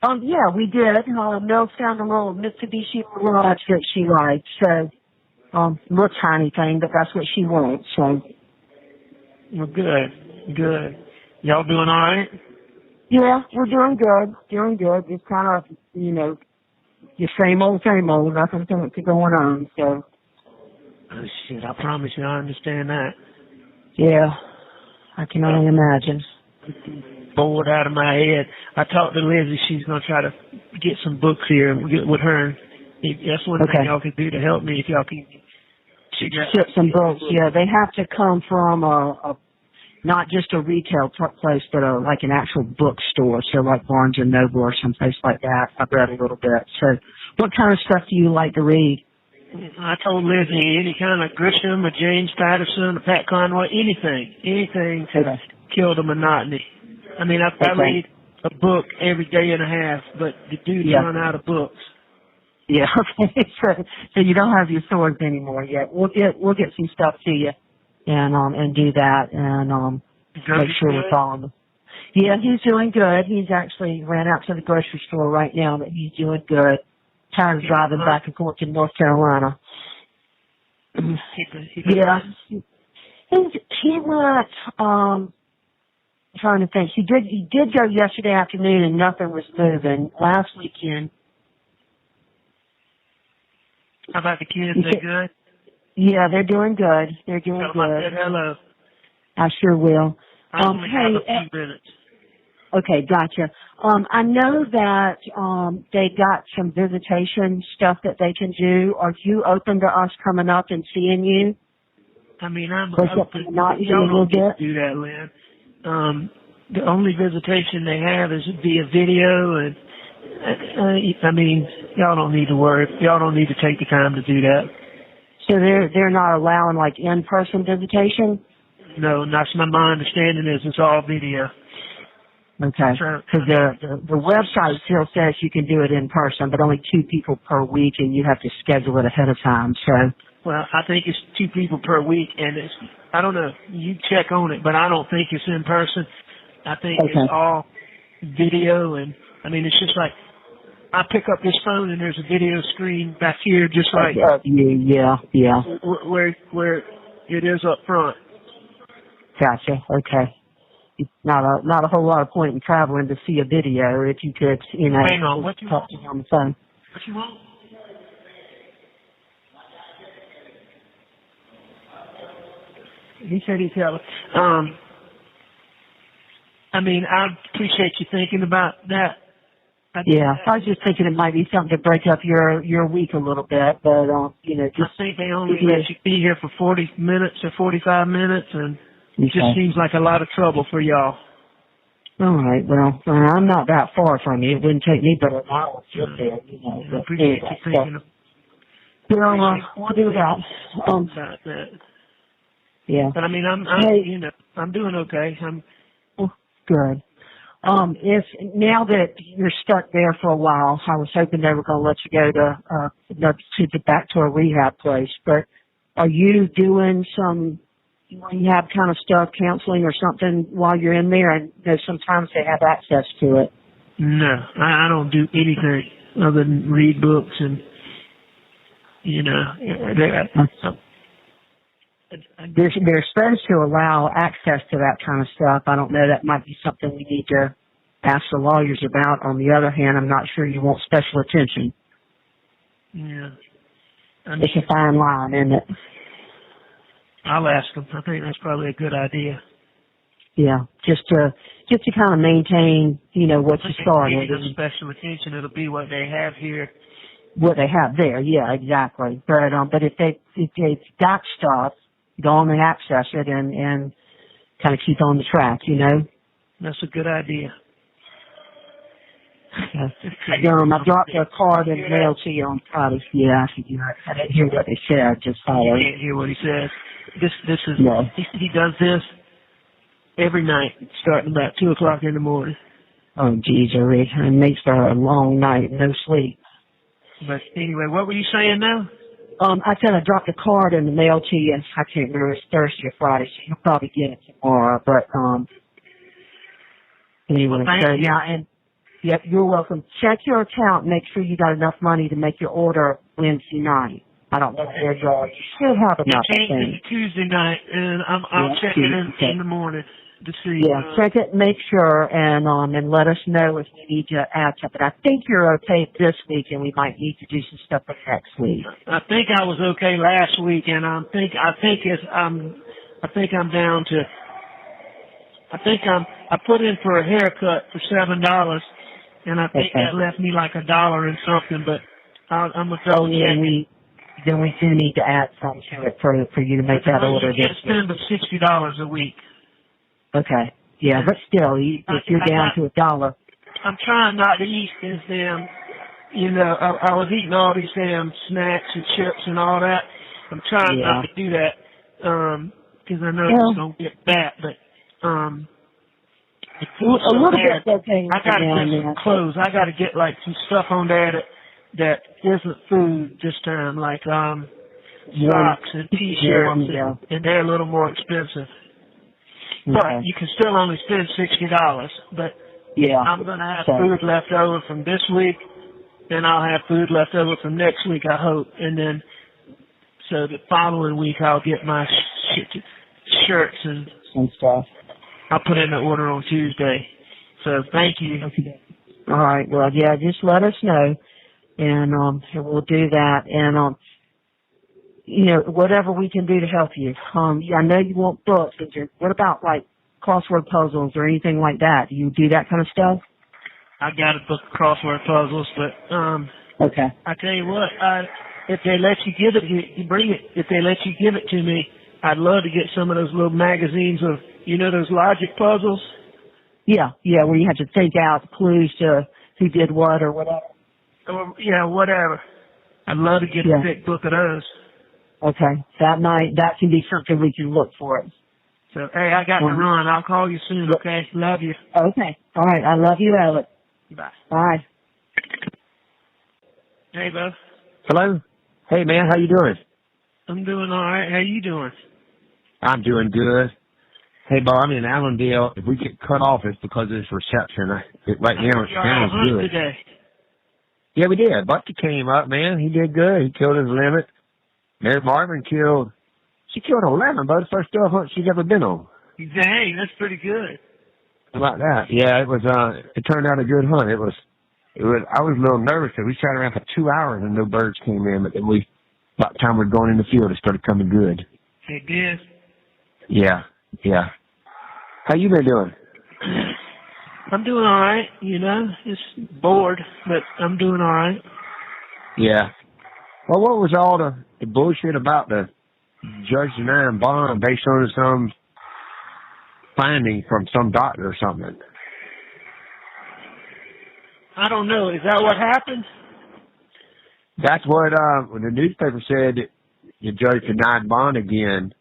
Yeah, we did. Mel found a little Mitsubishi Mirage that she liked, so, little tiny thing, but that's what she wants, so. Well, good. Y'all doing all right? Yeah, we're doing good. It's kind of, the same old, nothing fancy going on, so. Oh, shit, I promise you I understand that. Yeah, I can only imagine. Bored out of my head. I talked to Lizzie. She's going to try to get some books here and get with her. That's one thing y'all can do to help me if y'all can ship some books. Yeah, they have to come from not just a retail place, but like an actual bookstore. So like Barnes and Noble or someplace like that. I've read a little bit. So what kind of stuff do you like to read? I told Lizzie any kind of Grisham, a James Patterson, a Pat Conroy, anything to kill the monotony. I mean, I read a book every day and a half, but the dude's run out of books. Yeah, okay. So you don't have your swords anymore yet. We'll get some stuff to you and do that and make sure we're following them. Yeah, he's doing good. He's actually ran out to the grocery store right now, but he's doing good. Tired of driving back and forth to North Carolina. Yeah. He went, trying to think. He did go yesterday afternoon and nothing was moving. Last weekend. How about the kids? They good? Yeah, they're doing good. They're doing Tell good. them I said hello. I sure will. I only have a few minutes. Okay, gotcha. I know that they got some visitation stuff that they can do. Are you open to us coming up and seeing you? I mean, I'm open. Not Y'all a little don't need bit. to do that, Lynn. The only visitation they have is via video, and I mean, y'all don't need to worry. Y'all don't need to take the time to do that. So they're not allowing like in-person visitation? No, that's my understanding is it's all video. Okay. Because the website still says you can do it in person, but only 2 people per week, and you have to schedule it ahead of time. So. Well, I think it's 2 people per week, and I don't know. You check on it, but I don't think it's in person. I think it's all video, and I mean it's just like I pick up this phone and there's a video screen back here, just like yeah. Where it is up front. Gotcha. Okay. Not a whole lot of point in traveling to see a video if you could, Hang on, what you talk to you on the phone. What you want? He said he'd tell us. I mean, I appreciate you thinking about that. I was just thinking it might be something to break up your week a little bit, but I think they only let you be here for 40 minutes or 45 minutes, and it just seems like a lot of trouble for y'all. All right, well, I'm not that far from you. It wouldn't take me but an hour to get there, I appreciate you thinking of we'll do that. About that. Yeah. But I mean, I'm doing okay. Good. If now that you're stuck there for a while, I was hoping they were going to let you go to back to a rehab place. But are you doing some rehab kind of stuff, counseling or something while you're in there? I know sometimes they have access to it. No, I don't do anything other than read books and They're supposed to allow access to that kind of stuff. I don't know. That might be something we need to ask the lawyers about. On the other hand, I'm not sure you want special attention. Yeah. It's a fine line, isn't it? I'll ask them. I think that's probably a good idea. Yeah, just to kind of maintain, what you started. If special attention, it'll be what they have here. What they have there, yeah, exactly. But if they've got stuff, go on and access it and kind of keep on the track, That's a good idea. I dropped a card in the mail to you on Friday. Yeah, I didn't hear what they said. Just you can't hear what he says. This is he does this every night, starting about 2:00 in the morning. Oh, geez, it makes for a long night, no sleep. But anyway, what were you saying now? I said I dropped a card in the mail to you. I can't remember if it's Thursday or Friday, so you'll probably get it tomorrow. But anyway, so yeah, and yep, you're welcome. Check your account. Make sure you got enough money to make your order Wednesday night. I don't know where you are. You should have enough. It's Tuesday night, and I'll check it in the morning to see. Yeah, check it, make sure, and let us know if we need to add something. I think you're okay this week, and we might need to do some stuff for next week. I think I was okay last week, and I think I'm down to. I put in for a haircut for $7, and I think that left me like $1 and something. But I'm gonna double check. Then we do need to add something to it for you to make that order. You can't spend $60 a week. Okay. Yeah, but still, if you're down to $1. I'm trying not to eat this damn, I was eating all these damn snacks and chips and all that. I'm trying not to do that, because I know it's going to get fat, but, a little bit's okay. I got to get some clothes. I got to get, like, some stuff on there that isn't food this time, like, socks and t-shirts, and they're a little more expensive. But you can still only spend $60. But I'm going to have food left over from this week, and I'll have food left over from next week, I hope. And then, so the following week I'll get my shirts and stuff. I'll put in the order on Tuesday. So thank you. All right. Well, yeah, just let us know, and we'll do that. And whatever we can do to help you. I know you want books. What about like crossword puzzles or anything like that? Do you do that kind of stuff? I got a book of crossword puzzles, but okay. I tell you what, if they let you give it, you bring it. If they let you give it to me, I'd love to get some of those little magazines of, those logic puzzles. Yeah, where you have to think out the clues to who did what or whatever. Whatever. I'd love to get a thick book of those. Okay, that can be something we can look for. So, hey, I got to run. I'll call you soon, okay? Love you. Okay. All right. I love you, Alex. Bye. Bye. Hey, Bo. Hello? Hey, man, how you doing? I'm doing all right. How you doing? I'm doing good. Hey, Bo, I'm in Allendale. If we get cut off, it's because of this reception. Right now, it sounds good. Today. Yeah, we did. Bucky came up, man. He did good. He killed his limit. Mary Marvin killed 11, but the first dove hunt she's ever been on. Dang, that's pretty good. How about that? Yeah, it was, it turned out a good hunt. I was a little nervous because we sat around for 2 hours and no birds came in, but then by the time we were going in the field, it started coming good. It did? Yeah. How you been doing? I'm doing all right, just bored, but I'm doing all right. Yeah. Well, what was all the bullshit about the judge denying bond based on some finding from some doctor or something? I don't know. Is that what happened? That's what the newspaper said. The judge denied bond again,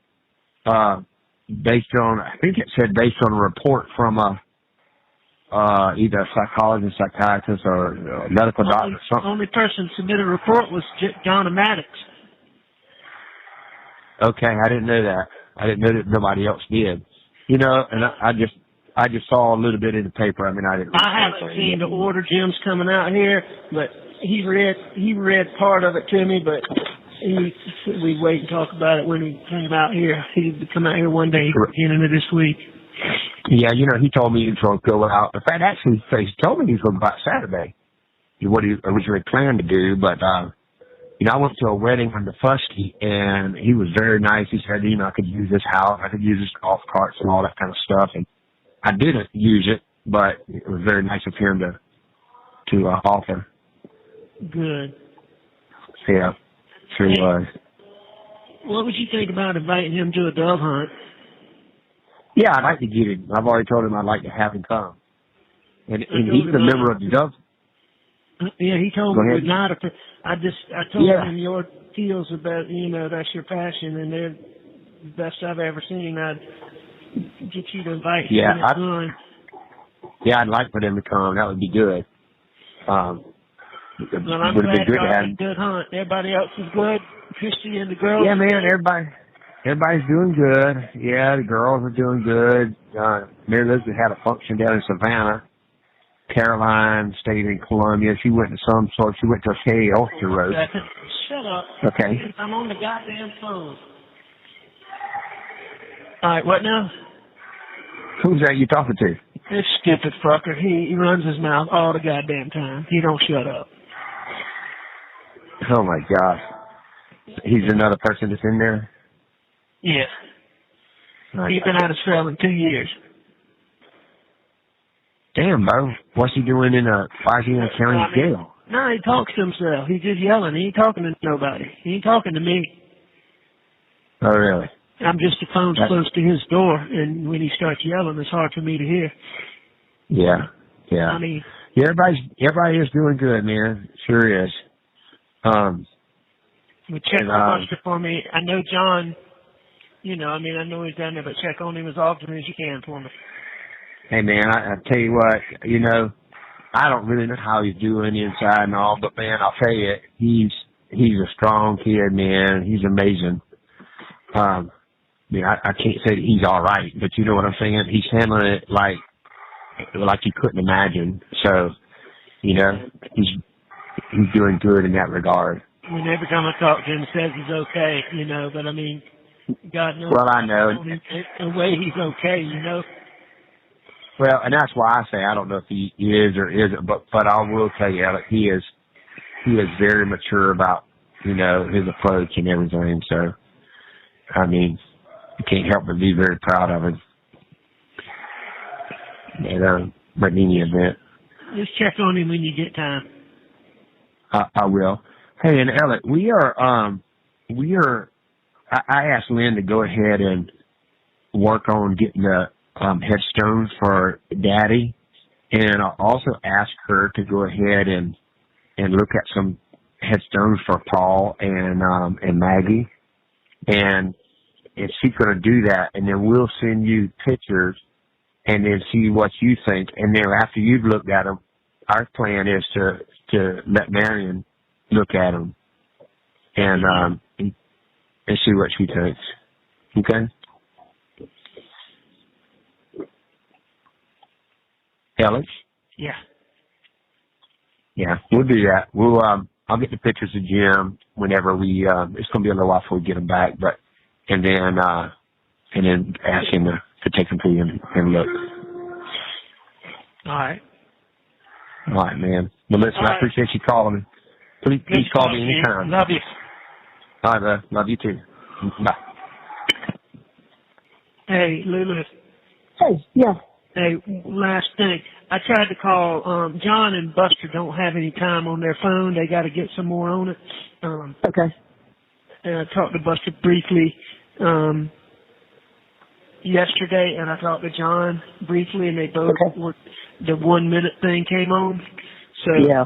based on, I think it said based on a report from either a psychologist, psychiatrist, or a medical doctor. The only person submitted a report was John Maddox. Okay, I didn't know that. I didn't know that nobody else did. And I just saw a little bit in the paper. I mean, I haven't seen the order. Jim's coming out here, but he read part of it to me, but we'd wait and talk about it when he came out here. He'd come out here one day beginning of this week. Yeah, he told me he was going to go out. In fact, actually, he told me he was going to go out Saturday. What he originally planned to do, but I went to a wedding on the Fusky, and he was very nice. He said, I could use this house, I could use his golf carts and all that kind of stuff. And I didn't use it, but it was very nice of him to offer. Good. Yeah, sure was. What would you think about inviting him to a dove hunt? Yeah, I'd like to get him. I've already told him I'd like to have him come. And he's a member of the dove. Yeah, he told me not. I told him your deals about, that's your passion, and they're the best I've ever seen. I'd get you to invite him. I'd like for them to come. That would be good. Well, I'm would have glad been good to y'all have had him. a good hunt. Everybody else is good? Christy and the girls? Yeah, man, everybody's doing good. Yeah, the girls are doing good. Mary Elizabeth had a function down in Savannah. Caroline stayed in Columbia. She went to she went to a K. Ulster Road. Shut up. Okay. I'm on the goddamn phone. All right, what now? Who's that you talking to? This stupid fucker. He runs his mouth all the goddamn time. He don't shut up. Oh, my gosh. He's another person that's in there? Yeah. He's been out of cell in 2 years. Damn, bro. What's he doing why is he in a county jail? No, he talks to himself. He's just yelling. He ain't talking to nobody. He ain't talking to me. Oh, really? I'm just the phone's close to his door, and when he starts yelling, it's hard for me to hear. Yeah. I mean, yeah, everybody is doing good, man. Sure is. But check on Buster for me. I know John, I know he's down there, but check on him as often as you can for me. Hey, man, I tell you what, I don't really know how he's doing inside and all, but, man, I'll tell you, he's a strong kid, man. He's amazing. I can't say that he's all right, but you know what I'm saying? He's handling it like you couldn't imagine. So, he's doing good in that regard. I mean, every time I talk to him, he says he's okay, but I mean, God knows. Well, I know. The way he's okay, Well, and that's why I say I don't know if he is or isn't, but I will tell you, Alex, he is very mature about, his approach and everything. So, I mean, you can't help but be very proud of him. But in any event. Just check on him when you get time. I will. Hey, and Alex, I asked Lynn to go ahead and work on getting the headstones for Daddy, and I also asked her to go ahead and look at some headstones for Paul and Maggie, and she's going to do that, and then we'll send you pictures, and then see what you think, and then after you've looked at them, our plan is to let Marion look at them, and see what she thinks. Okay. Alex? Yeah. Yeah, we'll do that. We'll I'll get the pictures of Jim whenever we it's gonna be a little while before we get them back, and then ask him to take them to you and look. All right. All right, man. Well, listen, I appreciate you calling me. Please call me anytime. Love you. All right, bro. Love you too. Bye. Hey, Lulu. Hey, yeah. Hey, last thing. I tried to call, John and Buster don't have any time on their phone. They got to get some more on it. Okay. And I talked to Buster briefly, yesterday, and I talked to John briefly, and they both were, the 1 minute thing came on. So yeah.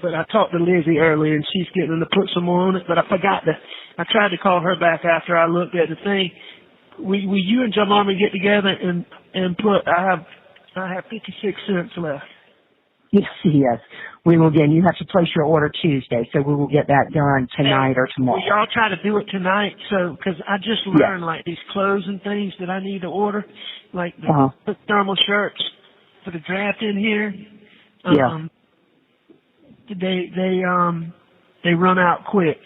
But I talked to Lizzie earlier, and she's getting them to put some more on it, but I tried to call her back after I looked at the thing. Will you and John Marmon get together and put, I have 56 cents left. Yes. We will again. You have to place your order Tuesday, so we will get that done tonight or tomorrow. Will y'all try to do it tonight? So, because I just learned like these clothes and things that I need to order, like the thermal shirts for the draft in here. They run out quick.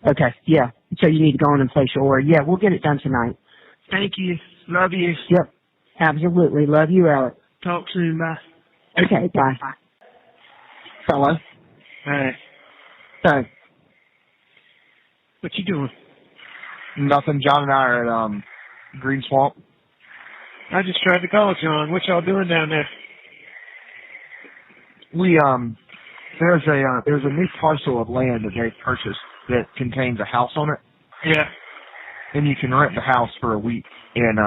Okay. Yeah. So you need to go in and place your order. Yeah, we'll get it done tonight. Thank you. Love you. Yep. Absolutely. Love you, Alex. Talk soon. Bye. Okay. Bye. Hello. Hey. So. What you doing? Nothing. John and I are at Green Swamp. I just tried to call John. What y'all doing down there? We there's a new parcel of land that they purchased that contains a house on it. Yeah. And you can rent the house for a week, and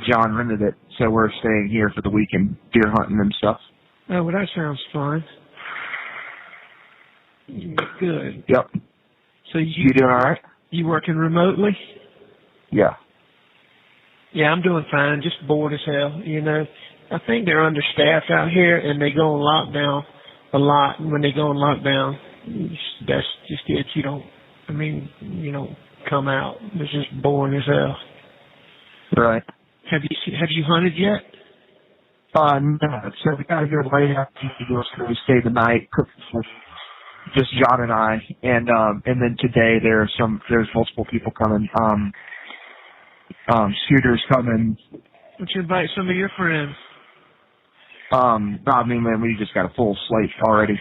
John rented it, so we're staying here for the week and deer hunting and stuff. Oh, well, that sounds fun. Good. Yep. So you doing all right? You working remotely? Yeah. Yeah, I'm doing fine. Just bored as hell. I think they're understaffed out here, and they go on lockdown a lot when they go on lockdown. That's just it. You don't come out. It's just boring as hell. Right. Have you hunted yet? No. So we got here late after we stayed the night, cooked for just John and I, and then today there's multiple people coming. Shooters coming. Why don't you invite some of your friends? No, I mean, man, we just got a full slate already.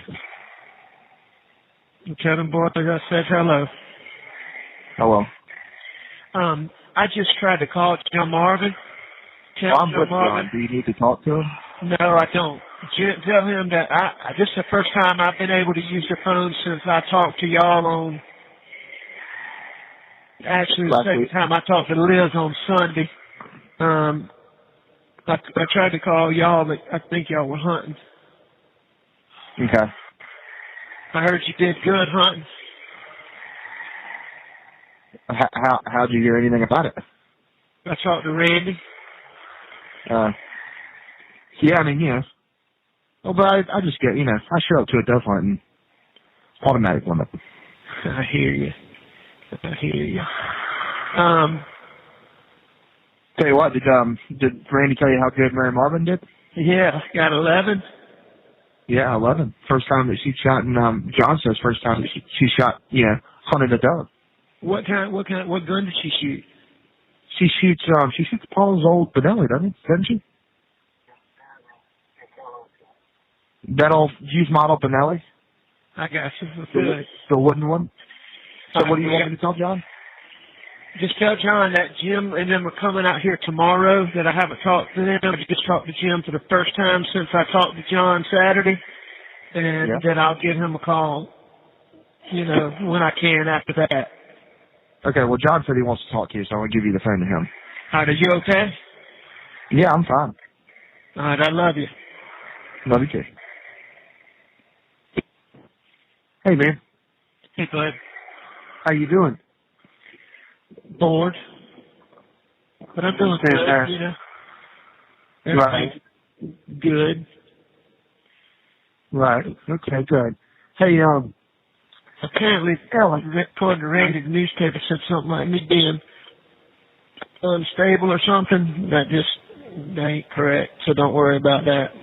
Tell them boys I said hello. Hello. I just tried to call John Marvin. I'm with John. Do you need to talk to him? No, I don't. Tell him that this is the first time I've been able to use the phone since I talked to y'all on. Actually, the second time I talked to Liz on Sunday. I tried to call y'all, but I think y'all were hunting. Okay. I heard you did good hunting. How'd you hear anything about it? I talked to Randy. Yeah, I mean, yeah. Oh, but I just get, I show up to a dove hunt and automatic limit. I hear you. Tell you what, did Randy tell you how good Mary Marvin did? Yeah, got 11. Yeah, 11. First time that she shot, and John says first time that she shot, hunted a dove. What gun did she shoot? She shoots Paul's old Benelli, doesn't she? That old used model Benelli? I got you. The wooden one? So what do you want me to tell John? Just tell John that Jim and them are coming out here tomorrow, that I haven't talked to them. I just talked to Jim for the first time since I talked to John Saturday, and that I'll give him a call, when I can after that. Okay, well, John said he wants to talk to you, so I'm going to give you the phone to him. All right, are you okay? Yeah, I'm fine. All right, I love you. Love you too. Hey, man. Hey, bud. How you doing? Bored. But I'm doing good, Right. Good. Right. Okay, good. Hey, apparently, according to Randy, the newspaper said something like me being unstable or something. That ain't correct, so don't worry about that.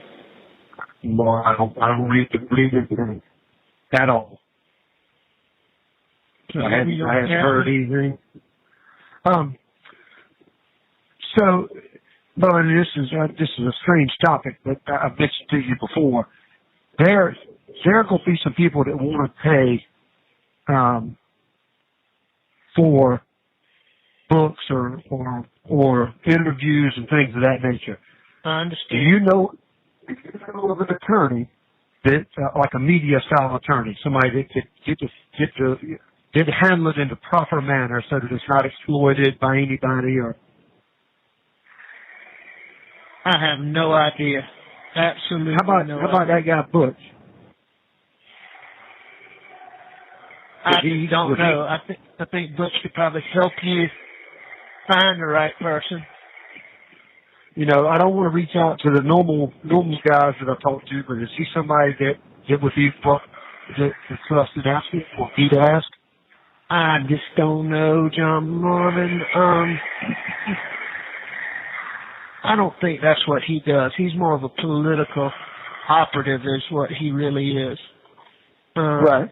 Well, I don't read it at all. I hadn't heard anything. So, well, and this is a strange topic, but I've mentioned to you before. There are going to be some people that want to pay for books or interviews and things of that nature. I understand. Do you know of an attorney that, like a media style attorney, somebody that did handle it in the proper manner so that it's not exploited by anybody? Or I have no idea. Absolutely. How about that guy Butch? I don't know. I think Butch could probably help you find the right person. I don't want to reach out to the normal guys that I talk to, but is he somebody that would be trusted asking or he'd ask? I just don't know, John Marvin. I don't think that's what he does. He's more of a political operative is what he really is. Right.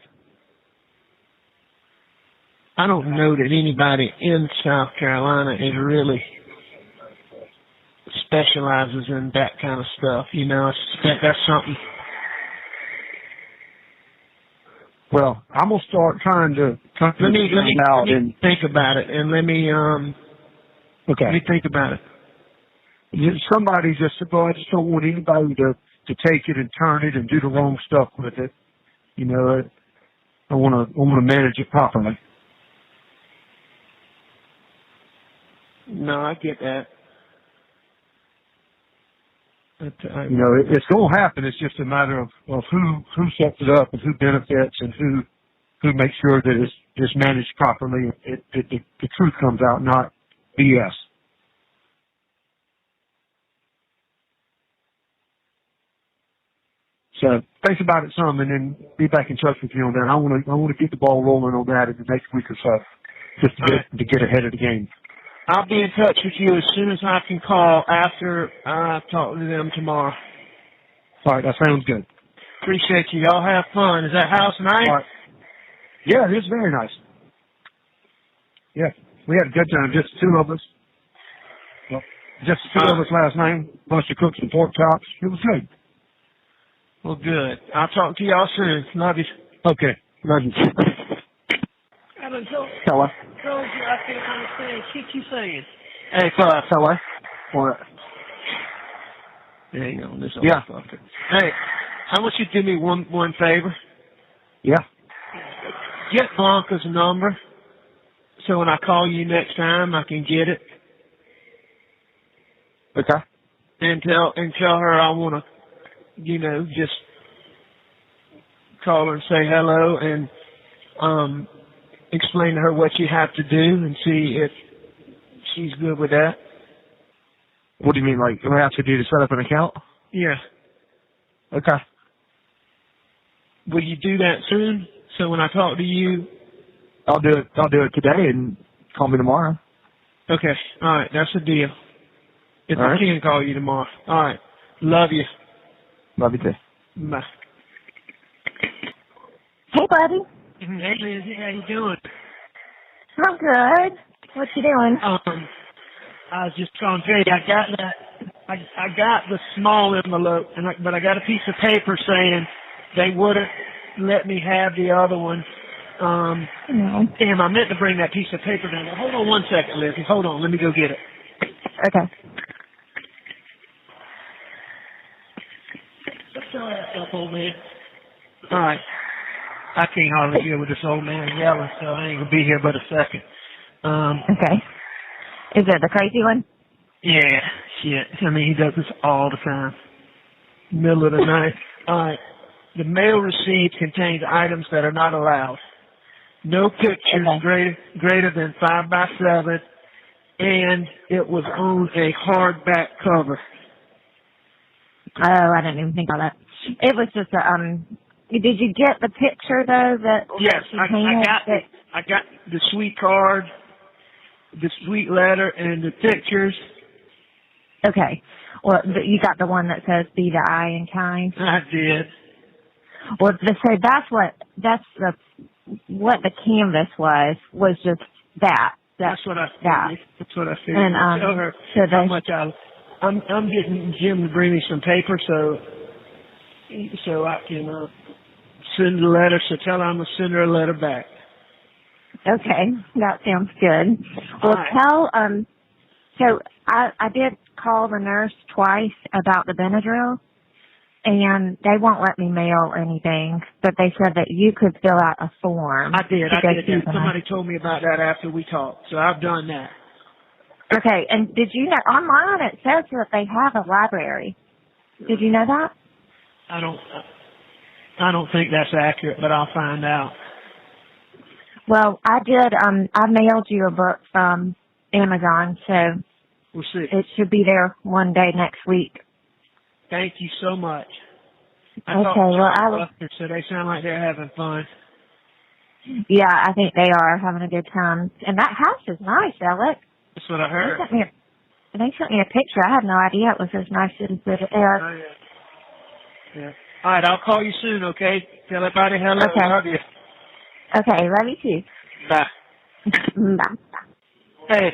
I don't know that anybody in South Carolina is really specializes in that kind of stuff. I suspect that's something. Well, I'm gonna start trying to let me think about it, and let me think about it. Somebody just said, "Well, I just don't want anybody to take it and turn it and do the wrong stuff with it." I want to manage it properly. No, I get that. It's going to happen. It's just a matter of who sets it up and who benefits and who makes sure that it's managed properly. The truth comes out, not BS. So think about it some, and then be back in touch with you on that. I want to get the ball rolling on that in the next week or so, just to get ahead of the game. I'll be in touch with you as soon as I can call after I talk to them tomorrow. All right, that sounds good. Appreciate you. Y'all have fun. Is that house nice? All right. Yeah, it is very nice. Yeah, we had a good time. Just two of us. Well, just two of us last night. Bunch of cooks and pork chops. It was good. Well, good. I'll talk to y'all soon. Love you. Okay. Love you. Fella. Told you I can't understand shit you saying. Hey, fella. What? Hang on, this Yeah. fucker. Hey, how much you do me one favor? Yeah. Get Blanca's number, so when I call you next time, I can get it. Okay. And tell her I want to, just call her and say hello and explain to her what you have to do and see if she's good with that. What do you mean, like, what I have to do to set up an account? Yeah. Okay. Will you do that soon? So when I talk to you, I'll do it today and call me tomorrow. Okay. All right. That's the deal. If All I right. can call you tomorrow. All right. Love you. Love you too. Bye. Hey, buddy. Hey, Lizzie. How you doing? I'm good. What you doing? I was just trying to tell you, I got that. I got the small envelope, but I got a piece of paper saying they wouldn't let me have the other one. Damn, I meant to bring that piece of paper down there. Hold on one second, Lizzie. Hold on. Let me go get it. Okay. Shut that up, old man. All right. I can't hardly hear with this old man yelling, so I ain't gonna be here but a second. Okay. Is it the crazy one? Yeah, shit. I mean, he does this all the time. Middle of the night. All right. The mail receipt contains items that are not allowed. No pictures greater than 5x7, and it was on a hardback cover. Oh, I didn't even think of that. It was just did you get the picture though? Yes, I got the sweet card, the sweet letter, and the pictures. Okay. Well, you got the one that says "Be the eye and kind." I did. Well, so that's what the canvas was just that. That's what I figured. That. That's what I figured. And Tell her so how much I'm getting Jim to bring me some paper so I can send a letter. So tell her I'm gonna send her a letter back. Okay, that sounds good. Well, tell so I did call the nurse twice about the Benadryl, and they won't let me mail anything, but they said that you could fill out a form. I did that. Them. Somebody told me about that after we talked, so I've done that. Okay, and did you know, online it says that they have a library. Did you know that? I don't think that's accurate, but I'll find out. Well, I did, I mailed you a book from Amazon, so we'll see. It should be there one day next week. Thank you so much. So they sound like they're having fun. Yeah, I think they are having a good time. And that house is nice, Alex. That's what I heard. They sent me a picture. I had no idea it was as nice as it is. Oh, yeah. All right, I'll call you soon, okay? Tell everybody hello. Okay. Love you. Okay, love you too. Bye. Bye.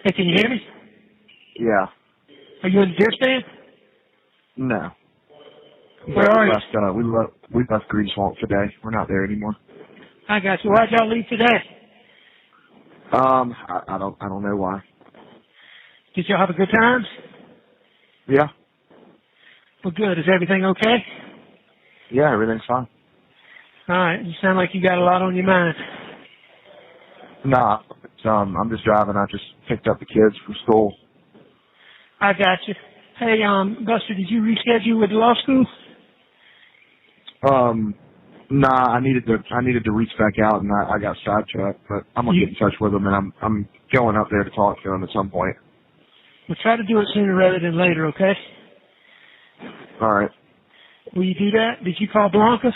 Hey, can you hear me? Yeah. Are you in the deer stand? No. Where are you? We left Green Swamp today. We're not there anymore. I got you. Why'd y'all leave today? I don't know why. Did y'all have a good time? Yeah. Well, good. Is everything okay? Yeah, everything's fine. All right. You sound like you got a lot on your mind. Nah, I'm just driving. I just picked up the kids from school. I got you. Hey, Buster, did you reschedule with law school? Nah, I needed to reach back out, and I got sidetracked. But I'm gonna get in touch with them, and I'm going up there to talk to them at some point. We'll try to do it sooner rather than later, okay? All right. Will you do that? Did you call Blanca?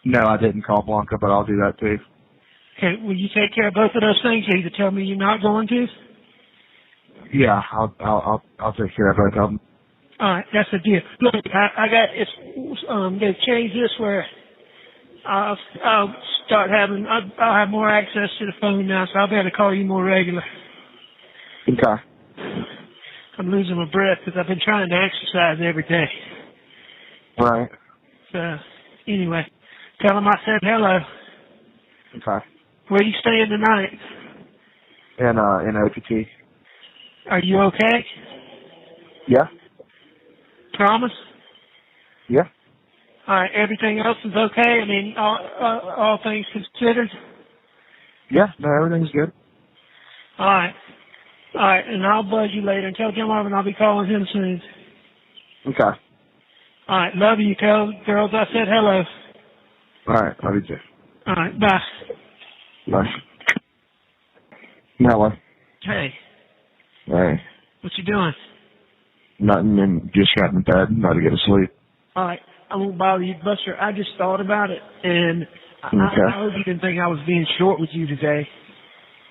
No, I didn't call Blanca, but I'll do that too. Okay, will you take care of both of those things? Either tell me you're not going to. Yeah, I'll take care of both of them. All right, that's the deal. Look, I got it's. They've changed this where I'll start having. I'll have more access to the phone now, so I'll be able to call you more regular. Okay. I'm losing my breath because I've been trying to exercise every day. Right. So anyway, tell them I said hello. Okay. Where are you staying tonight? In OTT. Are you okay? Yeah. Promise? Yeah. All right, everything else is okay? I mean, all things considered? Yeah, no, everything's good. All right. All right, and I'll buzz you later. And tell Jim Marvin I'll be calling him soon. Okay. All right, love you. Tell girls I said hello. All right, love you too. All right, bye. Bye. Hello. Hey, Hey. what you doing? Nothing, and just got in bed, about to get to sleep. All right, I won't bother you, Buster. I just thought about it, and I hope you didn't think I was being short with you today.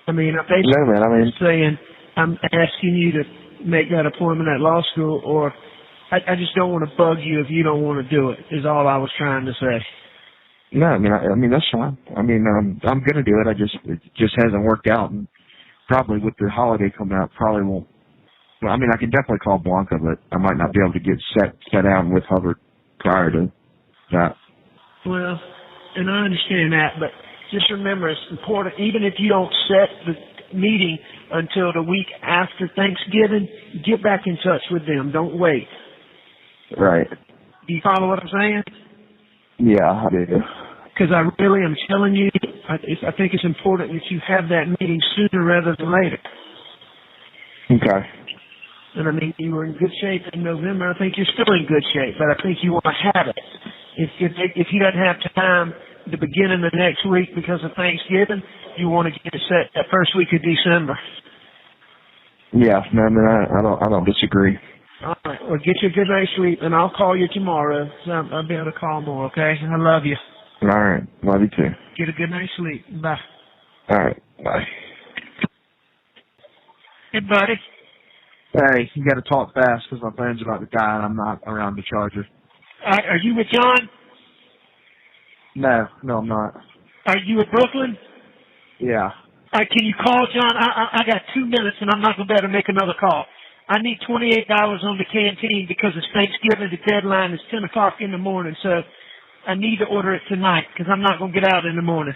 I mean, I'm basically no, man, I mean, saying I'm asking you to make that appointment at law school, or I just don't want to bug you if you don't want to do it, is all I was trying to say. No, I mean that's fine. I mean, I'm gonna do it. It just hasn't worked out, and probably with the holiday coming out, probably won't. Well, I mean, I can definitely call Blanca, but I might not be able to get set down with Hubbard prior to that. Well, and I understand that, but just remember, it's important, even if you don't set the meeting until the week after Thanksgiving, get back in touch with them. Don't wait. Right. Do you follow what I'm saying? Yeah, I do. Because I really am telling you, I think it's important that you have that meeting sooner rather than later. Okay. And I mean, you were in good shape in November. I think you're still in good shape, but I think you want to have it. If you don't have time the beginning of the next week because of Thanksgiving, you want to get it set that first week of December. Yeah, no, I mean, I don't disagree. All right, well, get you a good night's sleep, and I'll call you tomorrow. So I'll be able to call more, okay? I love you. All right, love you too. Get a good night's sleep. Bye. All right, bye. Hey, buddy. Hey, you got to talk fast because my phone's about to die and I'm not around the charger. Are you with John? No, I'm not. Are you with Brooklyn? Yeah. All right, can you call John? I got 2 minutes and I'm not going to be able to make another call. I need $28 on the canteen because it's Thanksgiving. The deadline is 10 o'clock in the morning, so I need to order it tonight because I'm not going to get out in the morning.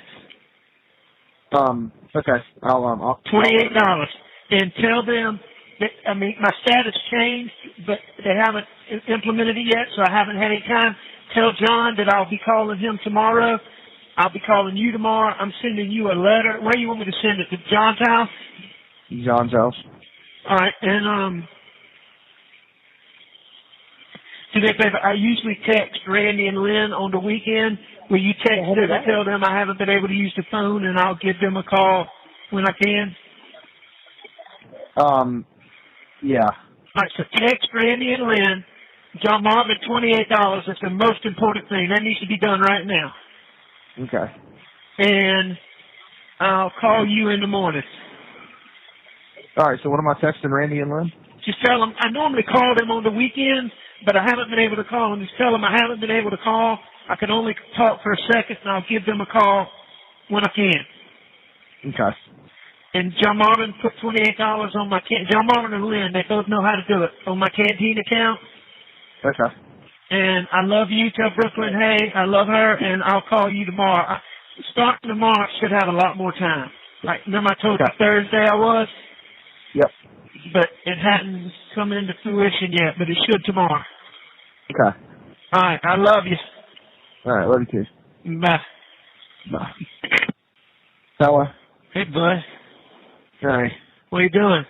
Okay. I'll $28. And tell them that, I mean, my status changed, but they haven't implemented it yet, so I haven't had any time. Tell John that I'll be calling him tomorrow. I'll be calling you tomorrow. I'm sending you a letter. Where do you want me to send it? To John's house? John's house. All right, and do me a favor. I usually text Randy and Lynn on the weekend. Will you text them and tell them I haven't been able to use the phone, and I'll give them a call when I can? Yeah. All right, so text Randy and Lynn. John Marvin, $28. That's the most important thing. That needs to be done right now. Okay. And I'll call you in the morning. All right, so what am I texting Randy and Lynn? Just tell them, I normally call them on the weekends, but I haven't been able to call them. Just tell them I haven't been able to call. I can only talk for a second, and I'll give them a call when I can. Okay. And John Marvin put $28 on my John Marvin and Lynn, they both know how to do it, on my canteen account. Okay. And I love you. Tell Brooklyn, hey, I love her, and I'll call you tomorrow. Starting tomorrow, I should have a lot more time. Like, remember I told you Thursday I was? Yep. But it hadn't come into fruition yet, but it should tomorrow. Okay. All right, I love you. All right, love you too. Bye. Bye. Hello. Hey, bud. Hey. What are you doing?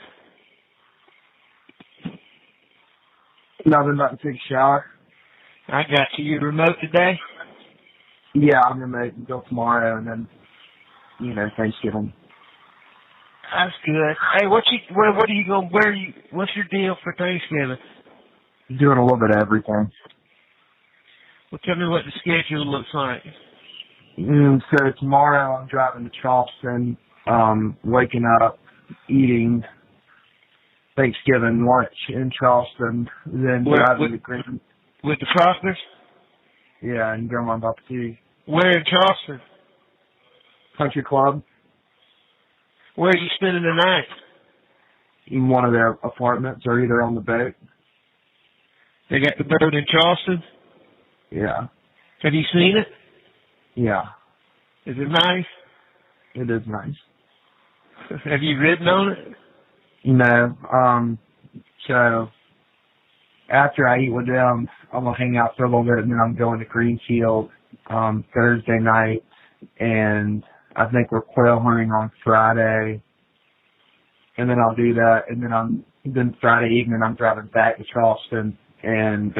Nothing, about to take a shower. I got you. You remote today? Yeah, I'm remote until tomorrow, and then, Thanksgiving. That's good. Hey, what are you going? What's your deal for Thanksgiving? Doing a little bit of everything. Well, tell me what the schedule looks like. So tomorrow I'm driving to Charleston, waking up, eating Thanksgiving lunch in Charleston, then driving to Green. With the Proctors? Yeah, and Grandma and Papa T. Where in Charleston? Country Club. Where are you spending the night? In one of their apartments or either on the boat. They got the boat in Charleston? Yeah. Have you seen it? Yeah. Is it nice? It is nice. Have you ridden on it? No. So after I eat with them, I'm gonna hang out for a little bit, and then I'm going to Greenfield Thursday night, and I think we're quail hunting on Friday, and then I'll do that, and then Friday evening I'm driving back to Charleston, and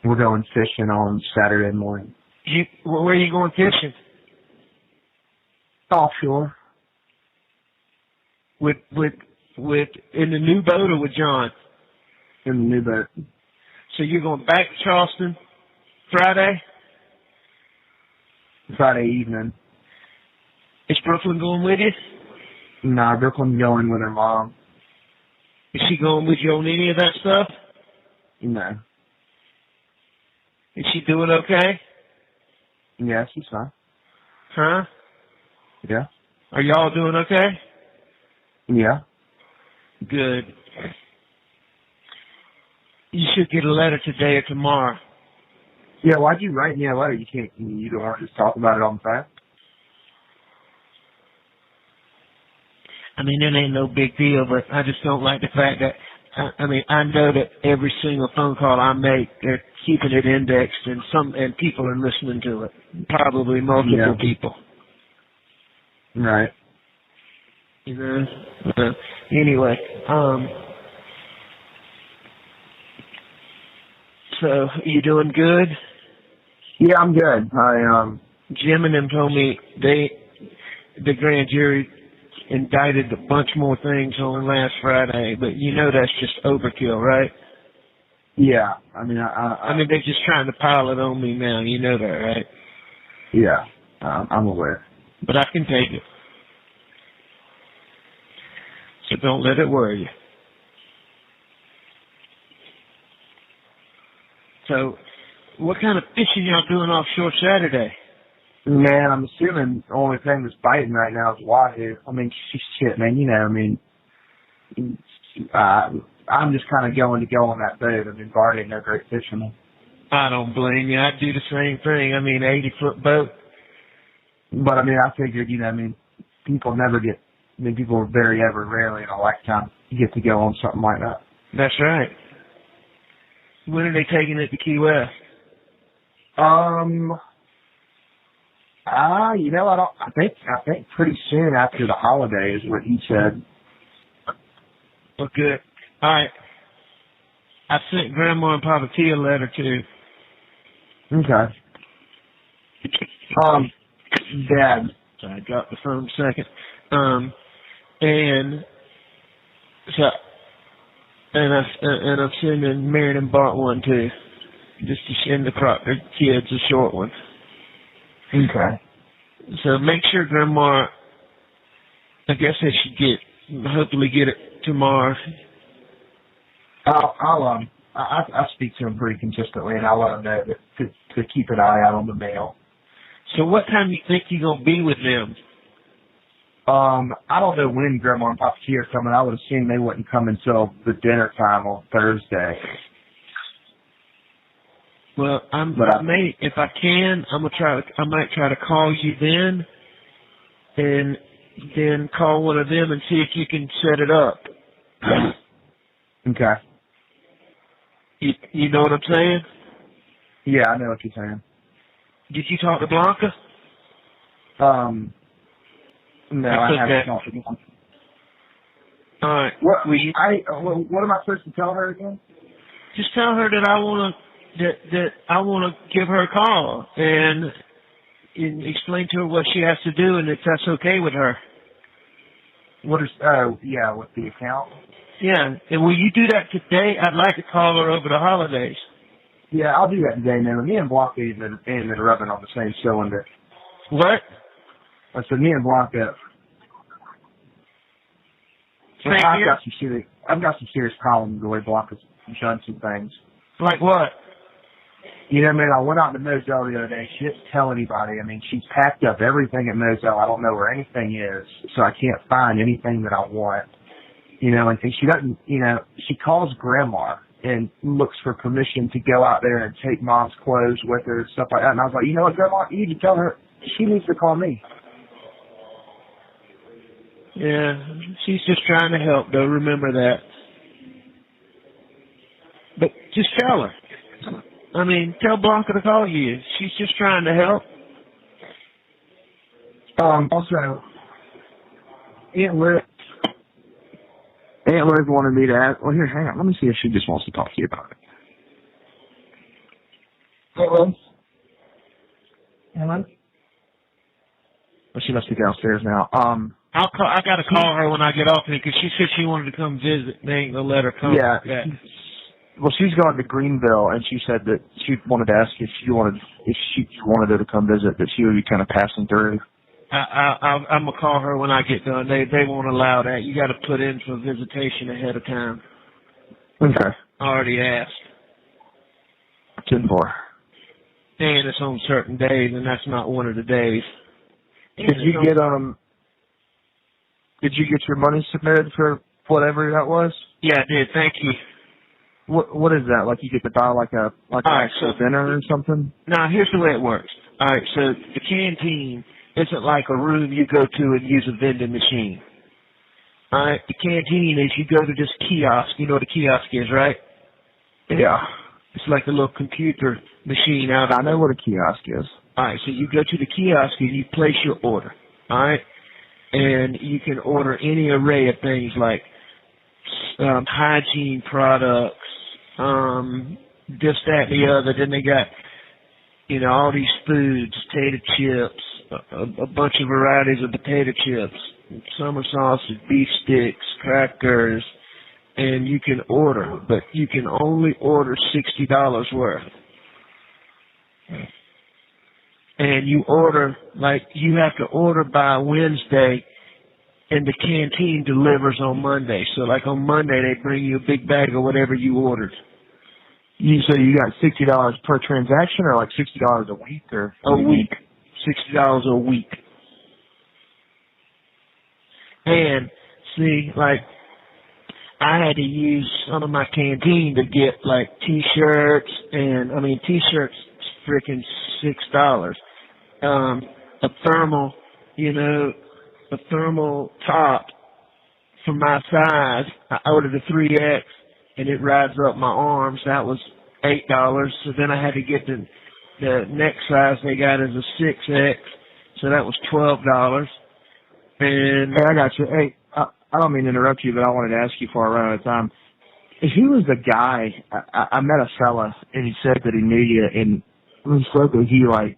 we're going fishing on Saturday morning. Where are you going fishing? Offshore. With in the new boat or with John? In the new boat. So you're going back to Charleston Friday? Friday evening. Is Brooklyn going with you? Nah, Brooklyn's going with her mom. Is she going with you on any of that stuff? No. Is she doing okay? Yeah, she's fine. Huh? Yeah. Are y'all doing okay? Yeah. Good. You should get a letter today or tomorrow. Yeah, why'd you write me a letter? You don't want to just talk about it on the phone? I mean, it ain't no big deal, but I just don't like the fact that, I know that every single phone call I make, they're keeping it indexed and people are listening to it. Probably multiple people. Right. You know? Anyway, so you doing good? Yeah, I'm good. Jim and them told me the grand jury indicted a bunch more things on last Friday, but you know that's just overkill, right? Yeah, I mean, I mean, they're just trying to pile it on me now. You know that, right? Yeah, I'm aware. But I can take it. So don't let it worry you. So, what kind of fishing y'all doing offshore Saturday? Man, I'm assuming the only thing that's biting right now is wahoo. I mean, shit, man, you know, I mean, I'm just kind of going to go on that boat. I mean, Bart ain't no great fisherman. I don't blame you. I'd do the same thing. I mean, 80-foot boat. But, I mean, I figured, you know, I mean, people very rarely in a lifetime get to go on something like that. That's right. When are they taking it to Key West? You know, I think pretty soon after the holiday is what he said. Well, good. All right. I sent Grandma and Papa T a letter too. Okay. Dad. Sorry, I dropped the phone a second. And so, and I'm sending Marion and Bart one too, just to send the Proctor kids a short one. Okay. So make sure Grandma, I guess they should hopefully get it tomorrow. I speak to him pretty consistently, and I'll let him know to keep an eye out on the mail. So what time do you think you're gonna be with them? I don't know when Grandma and Papa T are coming. I would assume they wouldn't come until the dinner time on Thursday. Well, if I can, I might try to call you then, and then call one of them and see if you can set it up. Okay. You know what I'm saying? Yeah, I know what you're saying. Did you talk to Blanca? No, I haven't talked to Blanca. All right. What am I supposed to tell her again? Just tell her that I want to give her a call and explain to her what she has to do and if that's okay with her. What is? Oh, yeah, with the account. Yeah, and will you do that today? I'd like to call her over the holidays. Yeah, I'll do that today. Now, me and Blanca ain't been rubbing on the same cylinder. What? I said, me and Blanca. I've got some serious problems the way Blanca's done some things. Like what? You know, I mean, I went out to Moselle the other day. She didn't tell anybody. I mean, she's packed up everything at Moselle. I don't know where anything is, so I can't find anything that I want. You know, and she doesn't, you know, she calls Grandma and looks for permission to go out there and take Mom's clothes with her and stuff like that. And I was like, you know what, Grandma, you need to tell her she needs to call me. Yeah, she's just trying to help, though. Remember that. But just tell her. I mean, tell Blanca to call you. She's just trying to help. Also, Aunt Liz wanted me to ask. Well, here, hang on. Let me see if she just wants to talk to you about it. Hello? Hello? Well, she must be downstairs now. I gotta call her when I get off here because she said she wanted to come visit. They ain't gonna let her come. Yeah. Well, she's going to Greenville, and she said that she wanted to ask if you wanted her to come visit, that she would be kind of passing through. I'm gonna call her when I get done. They won't allow that. You got to put in for visitation ahead of time. Okay. I already asked. 10-4. And it's on certain days, and that's not one of the days. Did you get your money submitted for whatever that was? Yeah, I did. Thank you. What is that? Like you get to buy like an actual dinner or something? Now, here's the way it works. All right, so the canteen isn't like a room you go to and use a vending machine. All right, the canteen is you go to this kiosk. You know what a kiosk is, right? Yeah. It's like a little computer machine out. I know what a kiosk is. All right, so you go to the kiosk and you place your order. All right, and you can order any array of things like hygiene products, this, that, and the other. Then they got, you know, all these foods, potato chips, a bunch of varieties of potato chips, summer sausage, beef sticks, crackers, and you can order, but you can only order $60 worth. And you order, like, you have to order by Wednesday, and the canteen delivers on Monday. So, like, on Monday, they bring you a big bag of whatever you ordered. So you got $60 per transaction, or like $60 a week, or a week? $60 a week. And see, like, I had to use some of my canteen to get like T-shirts, and I mean T-shirts freaking $6. A thermal, you know, a thermal top for my size. I ordered a 3X, and it rides up my arms. That was $8. So then I had to get the next size they got is a 6X, so that was $12. And hey, I got you. Hey, I don't mean to interrupt you, but I wanted to ask you before I run out of time. Who was the guy? I met a fella, and he said that he knew you, and he said that he like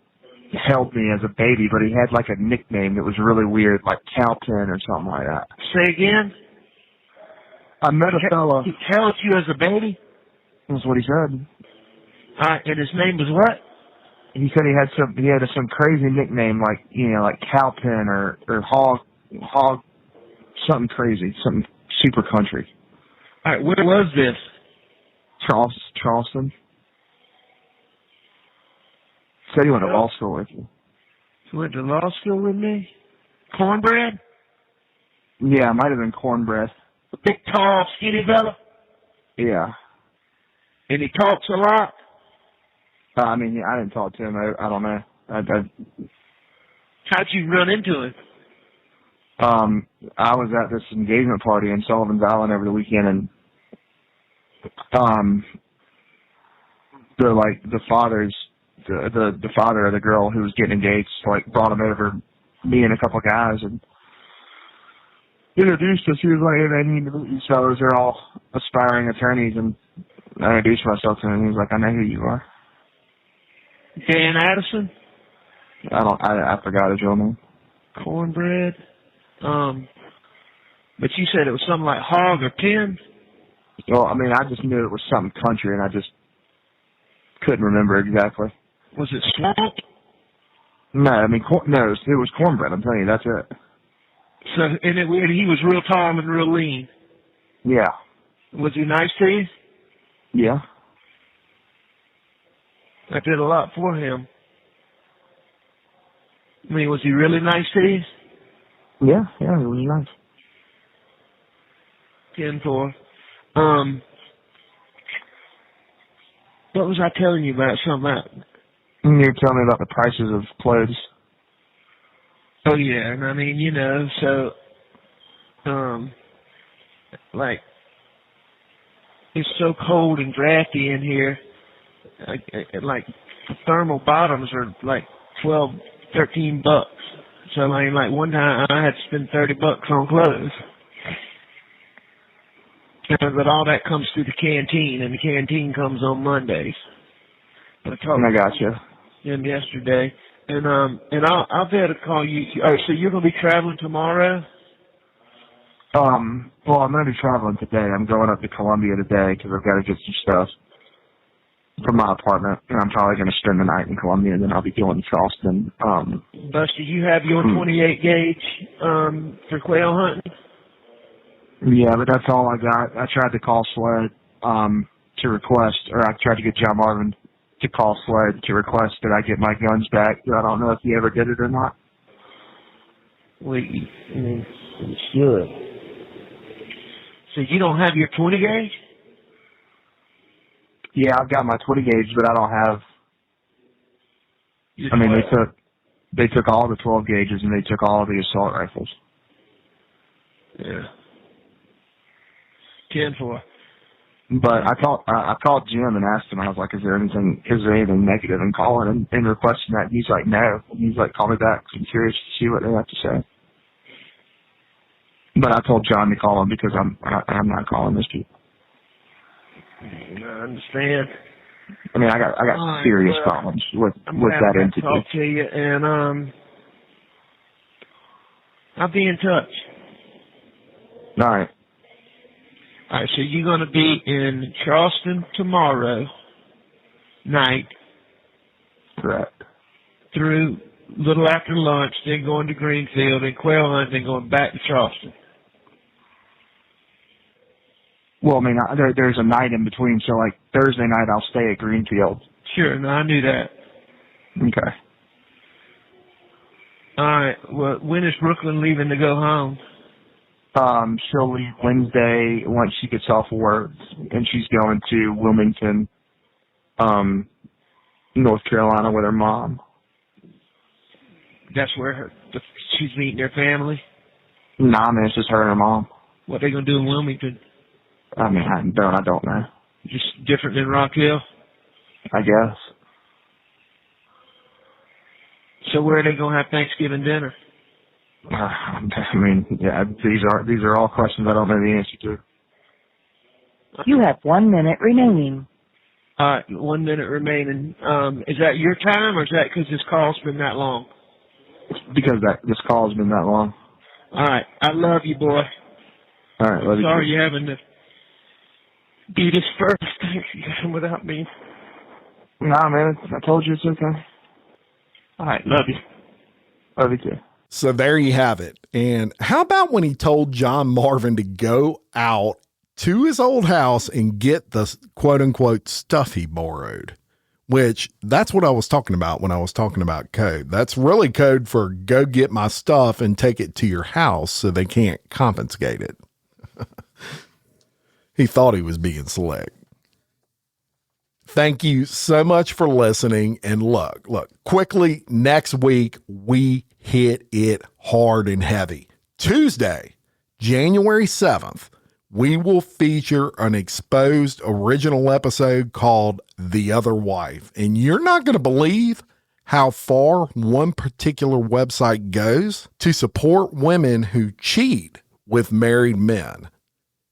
held me as a baby, but he had like a nickname that was really weird, like Cowpen or something like that. Say again? I met a fella. He held you as a baby? That's what he said. And his name was what? He said he had some crazy nickname, like, you know, like Cowpen or Hog, something crazy, something super country. All right, where was this? Charleston. Said he went to law school with you. He went to law school with me? Cornbread? Yeah, it might have been cornbread. A big, tall, skinny fella? Yeah. And he talks a lot? I mean, I didn't talk to him. I don't know. How'd you run into him? I was at this engagement party in Sullivan's Island over the weekend, and the father of the girl who was getting engaged like brought him over, me and a couple of guys, and introduced us. He was like, "Hey, I need to meet these fellas. They're all aspiring attorneys," and I introduced myself to him, and he was like, "I know who you are." Dan Addison? I forgot his real name. Cornbread. But you said it was something like hog or pen? Well, I mean, I just knew it was something country, and I just couldn't remember exactly. Was it swamp? No, I mean, no, it was cornbread. I'm telling you, that's it. So, and he was real tall and real lean. Yeah. Was he nice to you? Yeah. I did a lot for him. I mean, was he really nice to you? Yeah, it was nice. 10-4. What was I telling you about? Something about? You were telling me about the prices of clothes. Oh yeah, and I mean, like, it's so cold and drafty in here. Like thermal bottoms are like $12, $13. So I mean, like one time I had to spend $30 on clothes. But all that comes through the canteen, and the canteen comes on Mondays. I got you. Him yesterday, and I'll be able to call you. All right, so you're gonna be traveling tomorrow? Well, I'm gonna be traveling today. I'm going up to Columbia today because I've got to get some stuff from my apartment, and I'm probably gonna spend the night in Columbia, and then I'll be going to Charleston. Buster, you have your 28 gauge for quail hunting? Yeah, but that's all I got. I tried to call Sled to request, or I tried to get John Marvin to call Sled to request that I get my guns back. I don't know if he ever did it or not. Wait, you should. So you don't have your 20 gauge? Yeah, I've got my 20 gauge, but I don't have. I mean, they took all the 12 gauges and they took all the assault rifles. Yeah. 10-4. But I called Jim and asked him. I was like, "Is there anything negative in calling and requesting that?" And he's like, "No." He's like, "Call me back. I'm curious to see what they have to say." But I told John to call him because I'm not calling this people. I understand. I mean, I got serious problems with that entity. Talk to you, and I'll be in touch. All right. All right, so you're going to be in Charleston tomorrow night. Correct. Through a little after lunch, then going to Greenfield and quail hunting, then going back to Charleston. Well, I mean, there's a night in between, so like Thursday night I'll stay at Greenfield. Sure, no, I knew that. Okay. All right, well, when is Brooklyn leaving to go home? She'll leave Wednesday once she gets off of work, and she's going to Wilmington, North Carolina with her mom. That's where she's meeting her family? Nah, man, it's just her and her mom. What they going to do in Wilmington? I mean, I don't know. Just different than Rock Hill? I guess. So where are they going to have Thanksgiving dinner? I mean, yeah, these are all questions I don't know the answer to. You have 1 minute remaining. 1 minute remaining. Is that your time, or is that because this call's been that long? Because this call's been that long. All right. I love you, boy. All right. Love you. Sorry you're having to be this first Thanksgiving without me. Nah, man. I told you it's okay. All right. Love you. Love you too. So there you have it. And how about when he told John Marvin to go out to his old house and get the quote unquote stuff he borrowed, which that's what I was talking about when I was talking about code. That's really code for go get my stuff and take it to your house so they can't confiscate it. He thought he was being slick. Thank you so much for listening. And look, quickly, next week, we hit it hard and heavy. Tuesday, January 7th, we will feature an exposed original episode called The Other Wife. And you're not going to believe how far one particular website goes to support women who cheat with married men.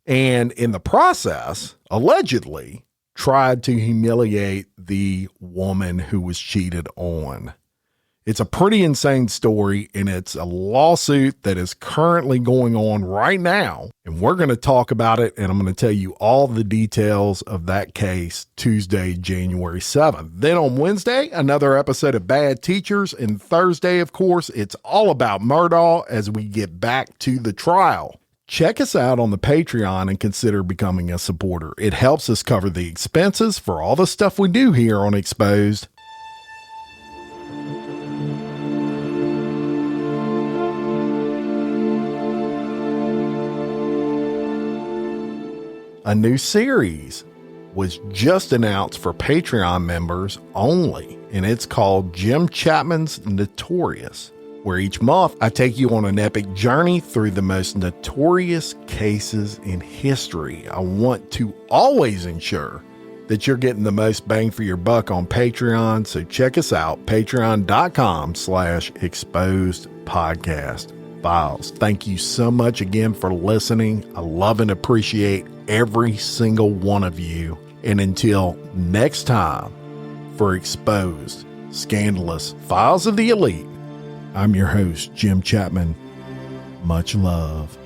And in the process, allegedly, tried to humiliate the woman who was cheated on. It's a pretty insane story, and it's a lawsuit that is currently going on right now. And we're going to talk about it, and I'm going to tell you all the details of that case Tuesday, January 7th. Then on Wednesday, another episode of Bad Teachers. And Thursday, of course, it's all about Murdaugh as we get back to the trial. Check us out on the Patreon and consider becoming a supporter. It helps us cover the expenses for all the stuff we do here on Exposed. A new series was just announced for Patreon members only, and it's called Jim Chapman's Notorious, where each month I take you on an epic journey through the most notorious cases in history. I want to always ensure that you're getting the most bang for your buck on Patreon, so check us out, patreon.com/exposedpodcast. Files. Thank you so much again for listening. I love and appreciate every single one of you. And until next time, for Exposed, Scandalous Files of the Elite, I'm your host, Jim Chapman. Much love.